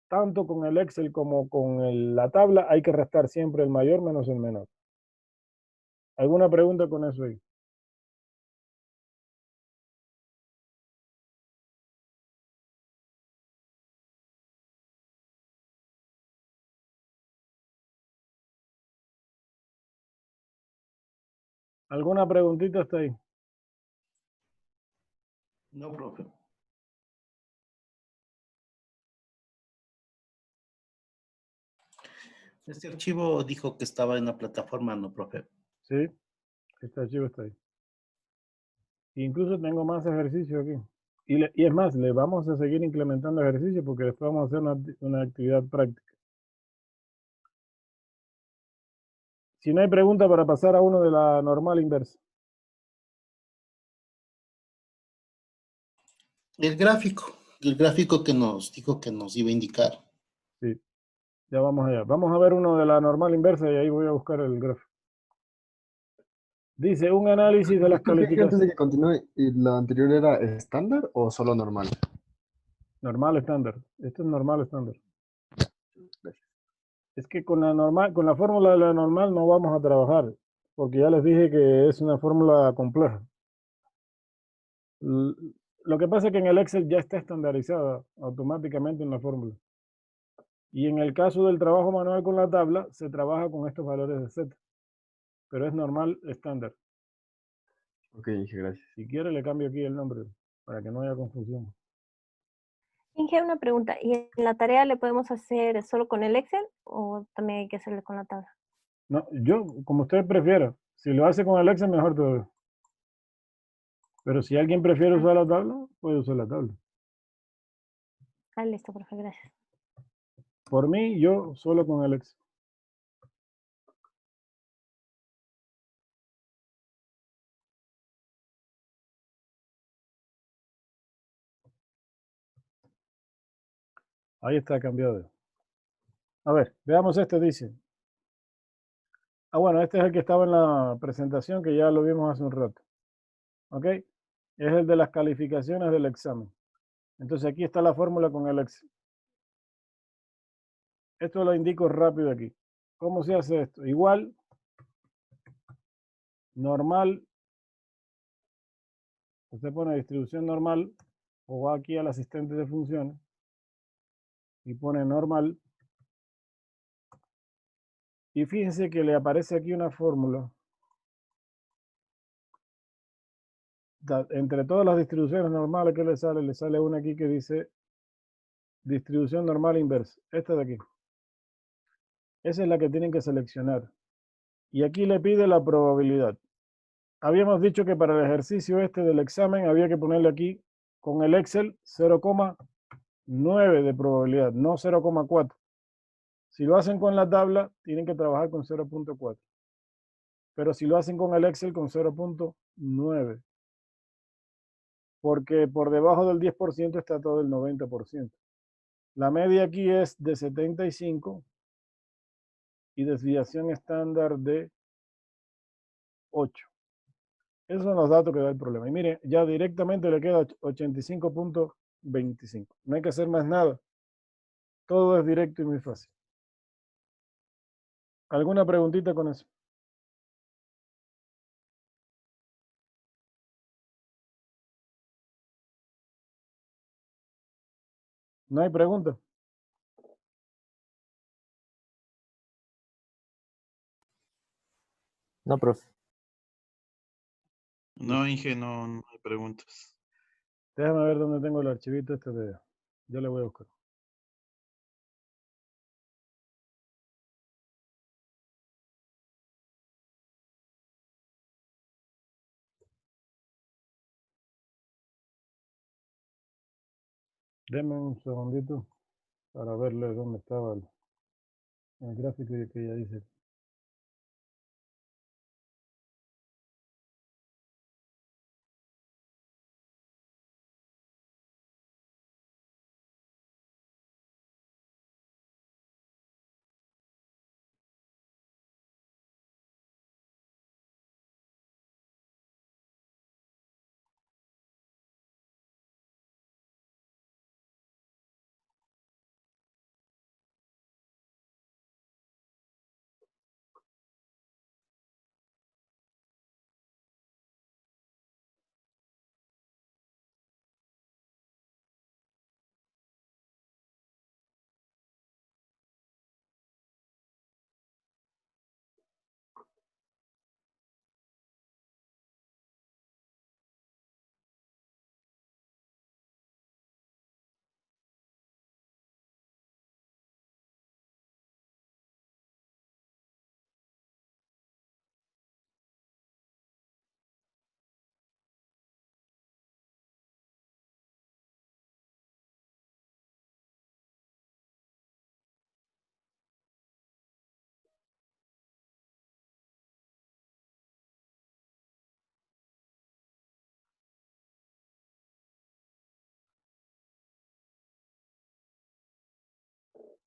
tanto con el Excel como con la tabla, hay que restar siempre el mayor menos el menor. ¿Alguna pregunta con eso ahí? ¿Alguna preguntita hasta ahí? No, profe. Este archivo dijo que estaba en la plataforma, ¿no, profe? Sí, este archivo está ahí. Incluso tengo más ejercicio aquí. Y es más, le vamos a seguir implementando ejercicio porque después vamos a hacer una actividad práctica. Si no hay pregunta para pasar a uno de la normal inversa. El gráfico que nos dijo que nos iba a indicar. Sí, ya vamos allá. Vamos a ver uno de la normal inversa y ahí voy a buscar el gráfico. Dice, un análisis de las Disculpe, antes calificaciones. de que continúe, ¿y la anterior era estándar o solo normal? Normal estándar. Esto es normal estándar. Gracias. Es que con la normal, con la fórmula de la normal no vamos a trabajar, porque ya les dije que es una fórmula compleja. Lo que pasa es que en el Excel ya está estandarizada automáticamente en la fórmula. Y en el caso del trabajo manual con la tabla, se trabaja con estos valores de Z. Pero es normal estándar. Ok, Inge, gracias. Si quiere le cambio aquí el nombre para que no haya confusión. Inge, una pregunta. ¿Y en la tarea le podemos hacer solo con el Excel o también hay que hacerle con la tabla? No, yo, como usted prefiera. Si lo hace con el Excel, mejor todavía. Pero si alguien prefiere usar la tabla, puede usar la tabla. Ah, listo, profe, gracias. Por mí, yo solo con el Excel. Ahí está cambiado. A ver, veamos este, dice. Ah, bueno, este es el que estaba en la presentación, que ya lo vimos hace un rato. ¿Ok? Es el de las calificaciones del examen. Entonces aquí está la fórmula con el Excel. Esto lo indico rápido aquí. ¿Cómo se hace esto? Igual, normal. Usted pone distribución normal o va aquí al asistente de funciones y pone normal. Y fíjense que le aparece aquí una fórmula. Entre todas las distribuciones normales que le sale una aquí que dice distribución normal inversa. Esta de aquí. Esa es la que tienen que seleccionar. Y aquí le pide la probabilidad. Habíamos dicho que para el ejercicio este del examen había que ponerle aquí con el Excel 0,9 de probabilidad, no 0,4. Si lo hacen con la tabla, tienen que trabajar con 0,4. Pero si lo hacen con el Excel, con 0,9. Porque por debajo del 10% está todo el 90%. La media aquí es de 75 y desviación estándar de 8. Esos son los datos que da el problema. Y miren, ya directamente le queda 85,25. No hay que hacer más nada. Todo es directo y muy fácil. ¿Alguna preguntita con eso? ¿No hay pregunta? No, profe. No, Inge, no hay preguntas. Déjame ver dónde tengo el archivito este de... Yo le voy a buscar. Deme un segundito para verle dónde estaba el gráfico que ya hice.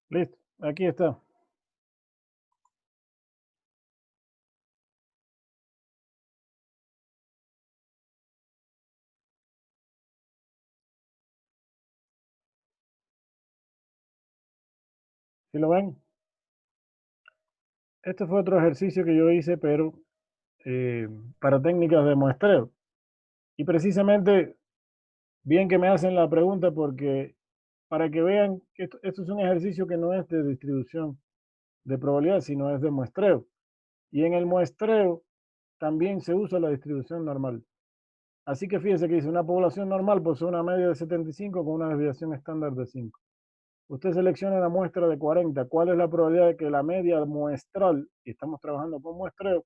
Listo, aquí está. ¿Sí lo ven? Este fue otro ejercicio que yo hice, pero para técnicas de muestreo. Y precisamente, bien que me hacen la pregunta porque para que vean que esto es un ejercicio que no es de distribución de probabilidad, sino es de muestreo. Y en el muestreo también se usa la distribución normal. Así que fíjese que dice una población normal posee una media de 75 con una desviación estándar de 5. Usted selecciona una muestra de 40. ¿Cuál es la probabilidad de que la media muestral, y estamos trabajando con muestreo,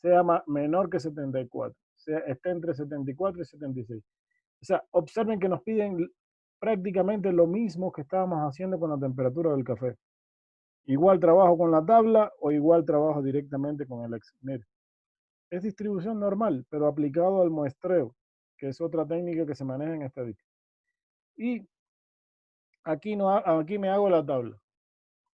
sea menor que 74? Esté entre 74 y 76. O sea, observen que nos piden prácticamente lo mismo que estábamos haciendo con la temperatura del café. Igual trabajo con la tabla o igual trabajo directamente con el Excel. Mire, es distribución normal, pero aplicado al muestreo, que es otra técnica que se maneja en estadística. Y aquí me hago la tabla.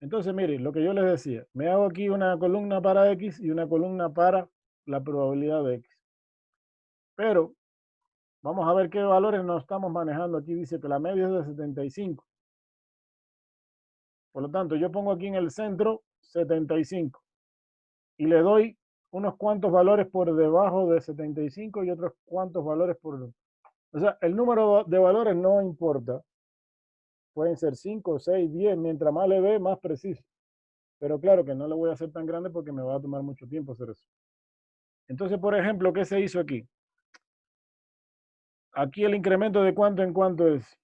Entonces, miren, lo que yo les decía, me hago aquí una columna para X y una columna para la probabilidad de X. Pero vamos a ver qué valores nos estamos manejando. Aquí dice que la media es de 75. Por lo tanto, yo pongo aquí en el centro 75 y le doy unos cuantos valores por debajo de 75 y otros cuantos valores por... O sea, el número de valores no importa. Pueden ser 5, 6, 10. Mientras más le dé, más preciso. Pero claro que no le voy a hacer tan grande porque me va a tomar mucho tiempo hacer eso. Entonces, por ejemplo, ¿qué se hizo aquí? Aquí el incremento de cuánto en cuánto es.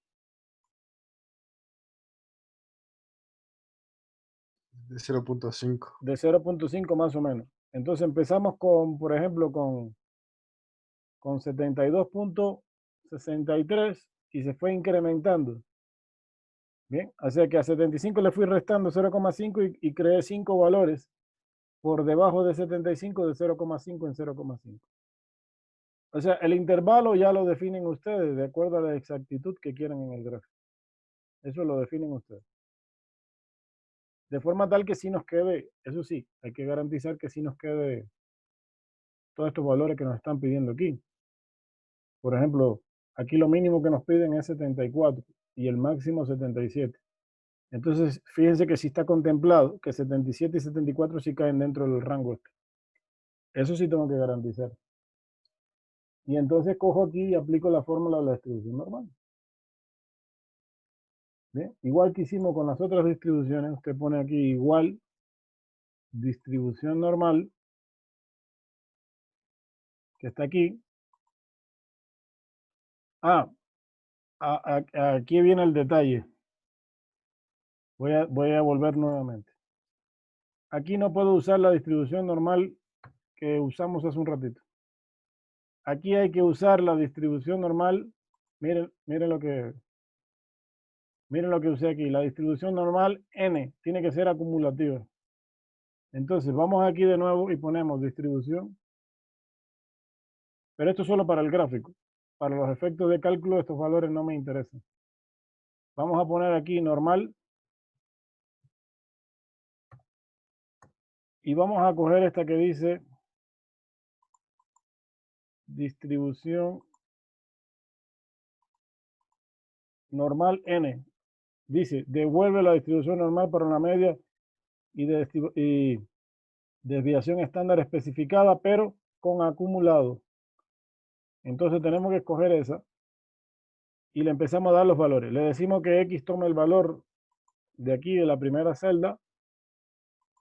De 0.5. De 0.5 más o menos. Entonces empezamos con, por ejemplo, con 72.63 y se fue incrementando. Bien, o sea que a 75 le fui restando 0,5 y creé 5 valores por debajo de 75 de 0,5 en 0,5. O sea, el intervalo ya lo definen ustedes de acuerdo a la exactitud que quieran en el gráfico. Eso lo definen ustedes. De forma tal que sí nos quede, eso sí, hay que garantizar que sí nos quede todos estos valores que nos están pidiendo aquí. Por ejemplo, aquí lo mínimo que nos piden es 74 y el máximo 77. Entonces, fíjense que sí está contemplado que 77 y 74 sí caen dentro del rango este. Eso sí tengo que garantizar. Y entonces cojo aquí y aplico la fórmula de la distribución normal. Bien, igual que hicimos con las otras distribuciones, usted pone aquí igual distribución normal, que está aquí. Aquí viene el detalle. Voy a volver nuevamente. Aquí no puedo usar la distribución normal que usamos hace un ratito. Aquí hay que usar la distribución normal. Miren lo que usé aquí. La distribución normal N tiene que ser acumulativa. Entonces vamos aquí de nuevo y ponemos distribución. Pero esto es solo para el gráfico. Para los efectos de cálculo estos valores no me interesan. Vamos a poner aquí normal. Y vamos a coger esta que dice distribución normal N. Dice, devuelve la distribución normal para una media y desviación estándar especificada, pero con acumulado. Entonces tenemos que escoger esa y le empezamos a dar los valores. Le decimos que X tome el valor de aquí, de la primera celda,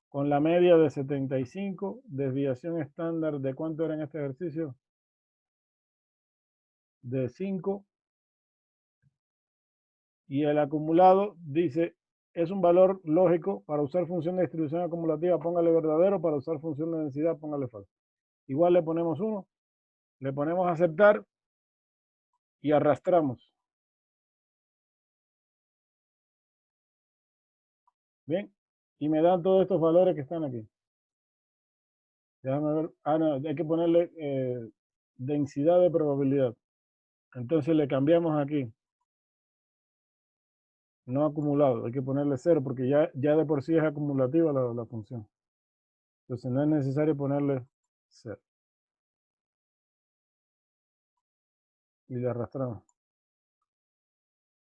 con la media de 75, desviación estándar de cuánto era en este ejercicio, de 5, y el acumulado dice, es un valor lógico. Para usar función de distribución acumulativa, póngale verdadero. Para usar función de densidad, póngale falso. Igual le ponemos 1, le ponemos aceptar y arrastramos. Bien, y me dan todos estos valores que están aquí. Déjame ver. No, hay que ponerle densidad de probabilidad. Entonces le cambiamos aquí. No acumulado, hay que ponerle 0 porque ya de por sí es acumulativa la función. Entonces no es necesario ponerle 0. Y le arrastramos.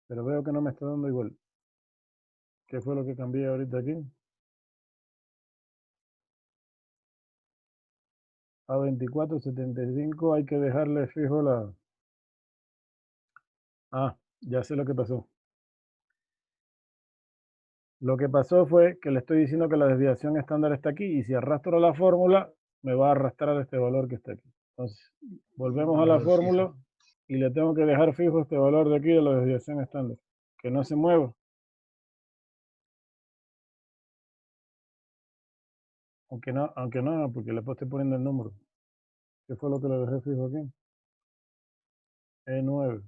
Pero veo que no me está dando igual. ¿Qué fue lo que cambié ahorita aquí? A 24.75 hay que dejarle fijo la... Ya sé lo que pasó. Lo que pasó fue que le estoy diciendo que la desviación estándar está aquí y si arrastro la fórmula me va a arrastrar este valor que está aquí. Entonces, volvemos a la fórmula y le tengo que dejar fijo este valor de aquí de la desviación estándar. Que no se mueva. Aunque no, porque le estoy poniendo el número. ¿Qué fue lo que le dejé fijo aquí? E9.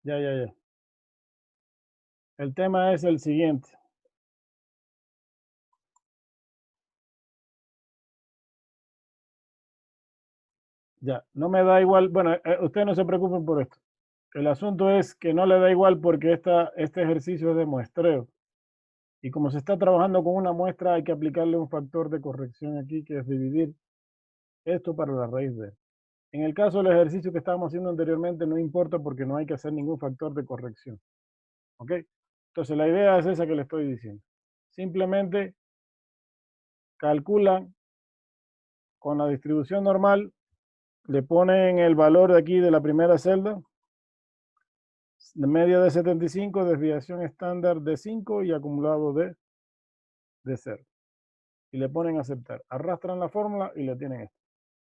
Ya. El tema es el siguiente. Ya, no me da igual. Bueno, ustedes no se preocupen por esto. El asunto es que no le da igual porque este ejercicio es de muestreo. Y como se está trabajando con una muestra, hay que aplicarle un factor de corrección aquí, que es dividir esto para la raíz de. En el caso del ejercicio que estábamos haciendo anteriormente, no importa porque no hay que hacer ningún factor de corrección. ¿Ok? Entonces, la idea es esa que le estoy diciendo. Simplemente calculan con la distribución normal, le ponen el valor de aquí de la primera celda, de media de 75, desviación estándar de 5 y acumulado de 0. Y le ponen aceptar. Arrastran la fórmula y le tienen esto.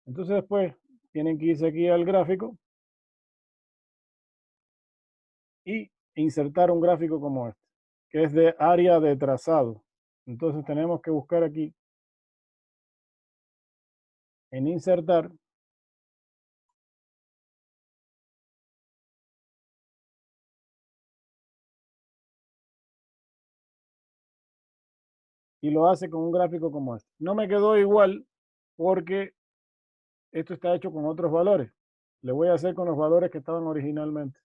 Entonces después tienen que irse aquí al gráfico y insertar un gráfico como este, que es de área de trazado. Entonces tenemos que buscar aquí en insertar y lo hace con un gráfico como este. No me quedó igual porque esto está hecho con otros valores. Le voy a hacer con los valores que estaban originalmente.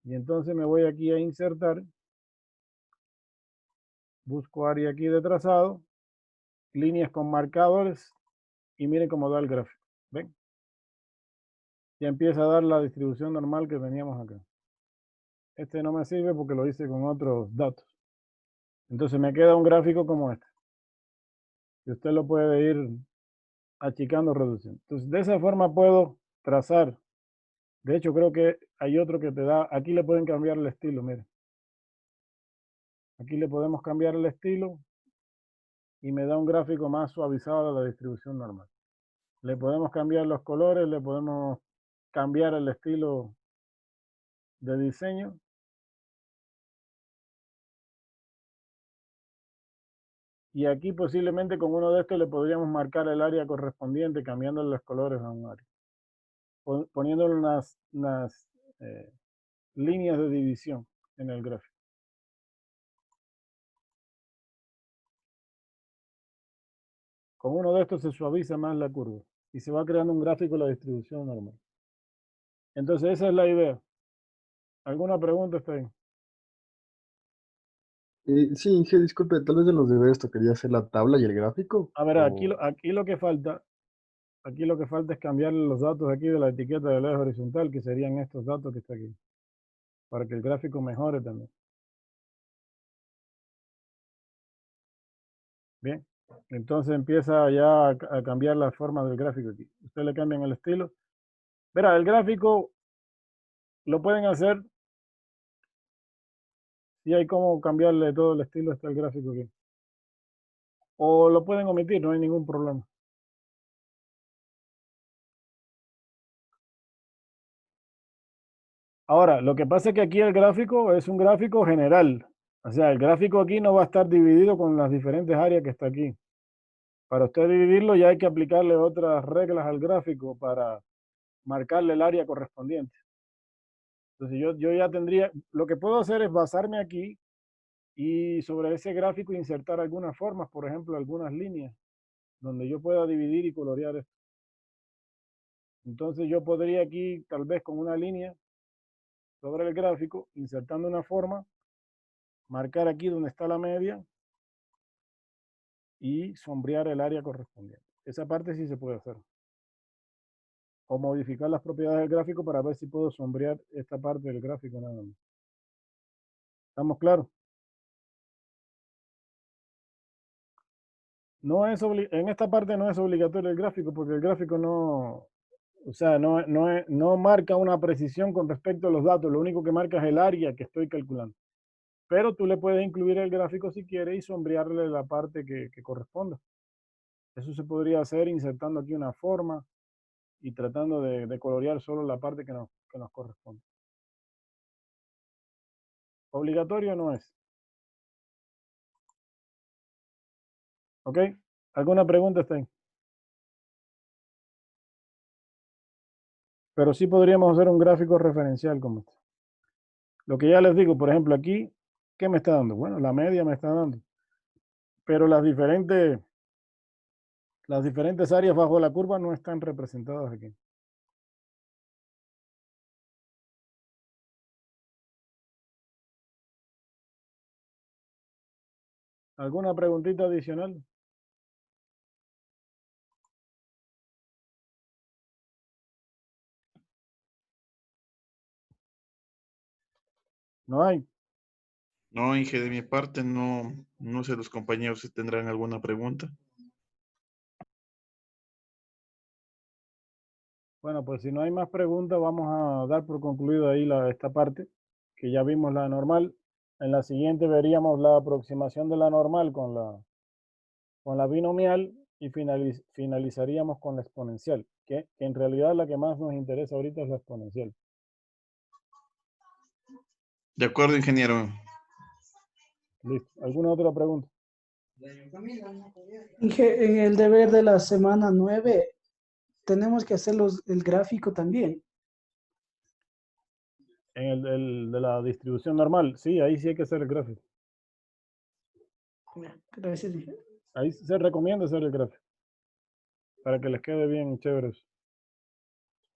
Y entonces me voy aquí a insertar. Busco área aquí de trazado. Líneas con marcadores. Y miren cómo da el gráfico. ¿Ven? Ya empieza a dar la distribución normal que teníamos acá. Este no me sirve porque lo hice con otros datos. Entonces me queda un gráfico como este. Y usted lo puede ir achicando, reduciendo. Entonces de esa forma puedo trazar. De hecho creo que hay otro que te da. Aquí le pueden cambiar el estilo, miren. Aquí le podemos cambiar el estilo y me da un gráfico más suavizado de la distribución normal. Le podemos cambiar los colores, le podemos cambiar el estilo de diseño. Y aquí posiblemente con uno de estos le podríamos marcar el área correspondiente cambiándole los colores a un área. Poniéndole unas líneas de división en el gráfico. Con uno de estos se suaviza más la curva y se va creando un gráfico de la distribución normal. Entonces esa es la idea. ¿Alguna pregunta está ahí? Sí, Inge, disculpe, tal vez de los deberes tocaría hacer la tabla y el gráfico. A ver, aquí lo que falta es cambiarle los datos aquí de la etiqueta del eje horizontal, que serían estos datos que está aquí, para que el gráfico mejore también. Bien, entonces empieza ya a cambiar la forma del gráfico aquí. Ustedes le cambian el estilo. Verá, el gráfico lo pueden hacer y hay como cambiarle todo el estilo hasta el gráfico aquí. O lo pueden omitir, no hay ningún problema. Ahora, lo que pasa es que aquí el gráfico es un gráfico general. O sea, el gráfico aquí no va a estar dividido con las diferentes áreas que está aquí. Para usted dividirlo ya hay que aplicarle otras reglas al gráfico para marcarle el área correspondiente. Entonces yo ya tendría, lo que puedo hacer es basarme aquí y sobre ese gráfico insertar algunas formas, por ejemplo, algunas líneas, donde yo pueda dividir y colorear esto. Entonces yo podría aquí, tal vez con una línea sobre el gráfico, insertando una forma, marcar aquí donde está la media y sombrear el área correspondiente. Esa parte sí se puede hacer. O modificar las propiedades del gráfico para ver si puedo sombrear esta parte del gráfico nada más. ¿Estamos claros? No es en esta parte no es obligatorio el gráfico porque el gráfico no, o sea, no marca una precisión con respecto a los datos. Lo único que marca es el área que estoy calculando. Pero tú le puedes incluir el gráfico si quieres y sombrearle la parte que corresponda. Eso se podría hacer insertando aquí una forma y tratando de colorear solo la parte que nos corresponde. Obligatorio no es. ¿Ok? ¿Alguna pregunta está ahí? Pero sí podríamos hacer un gráfico referencial como este. Lo que ya les digo, por ejemplo, aquí, ¿qué me está dando? Bueno, la media me está dando. Pero las diferentes áreas bajo la curva no están representadas aquí. ¿Alguna preguntita adicional? ¿No hay? No, Inge, de mi parte no sé los compañeros si tendrán alguna pregunta. Bueno, pues si no hay más preguntas, vamos a dar por concluido ahí esta parte, que ya vimos la normal. En la siguiente veríamos la aproximación de la normal con la binomial y finalizaríamos con la exponencial, que en realidad la que más nos interesa ahorita es la exponencial. De acuerdo, ingeniero. Listo. ¿Alguna otra pregunta? En el deber de la semana 9, tenemos que hacer el gráfico también. En el de la distribución normal, sí, ahí sí hay que hacer el gráfico. Gracias. Ahí se recomienda hacer el gráfico, para que les quede bien chévere eso.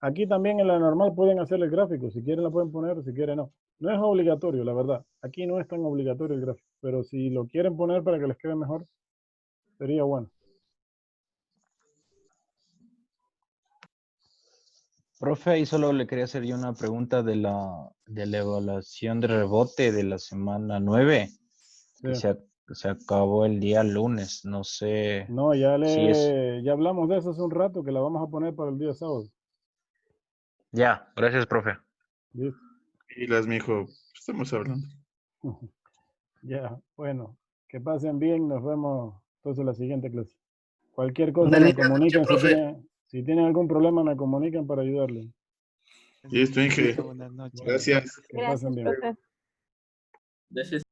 Aquí también en la normal pueden hacer el gráfico, si quieren la pueden poner, si quieren no. No es obligatorio, la verdad. Aquí no es tan obligatorio el gráfico, pero si lo quieren poner para que les quede mejor, sería bueno. Profe, ahí solo le quería hacer yo una pregunta de la evaluación de rebote de la semana 9, que Sí. se acabó el día lunes, no sé No, si es... ya hablamos de eso hace un rato, que la vamos a poner para el día sábado. Ya, gracias, profe. Listo. Y las mijo, estamos hablando. Ya, bueno, que pasen bien, nos vemos entonces en la siguiente clase. Cualquier cosa Dale, me comunican, profe. si tienen algún problema me comunican para ayudarles. Listo, Inge. Buenas noches. Gracias. Que pasen bien. Gracias, profe.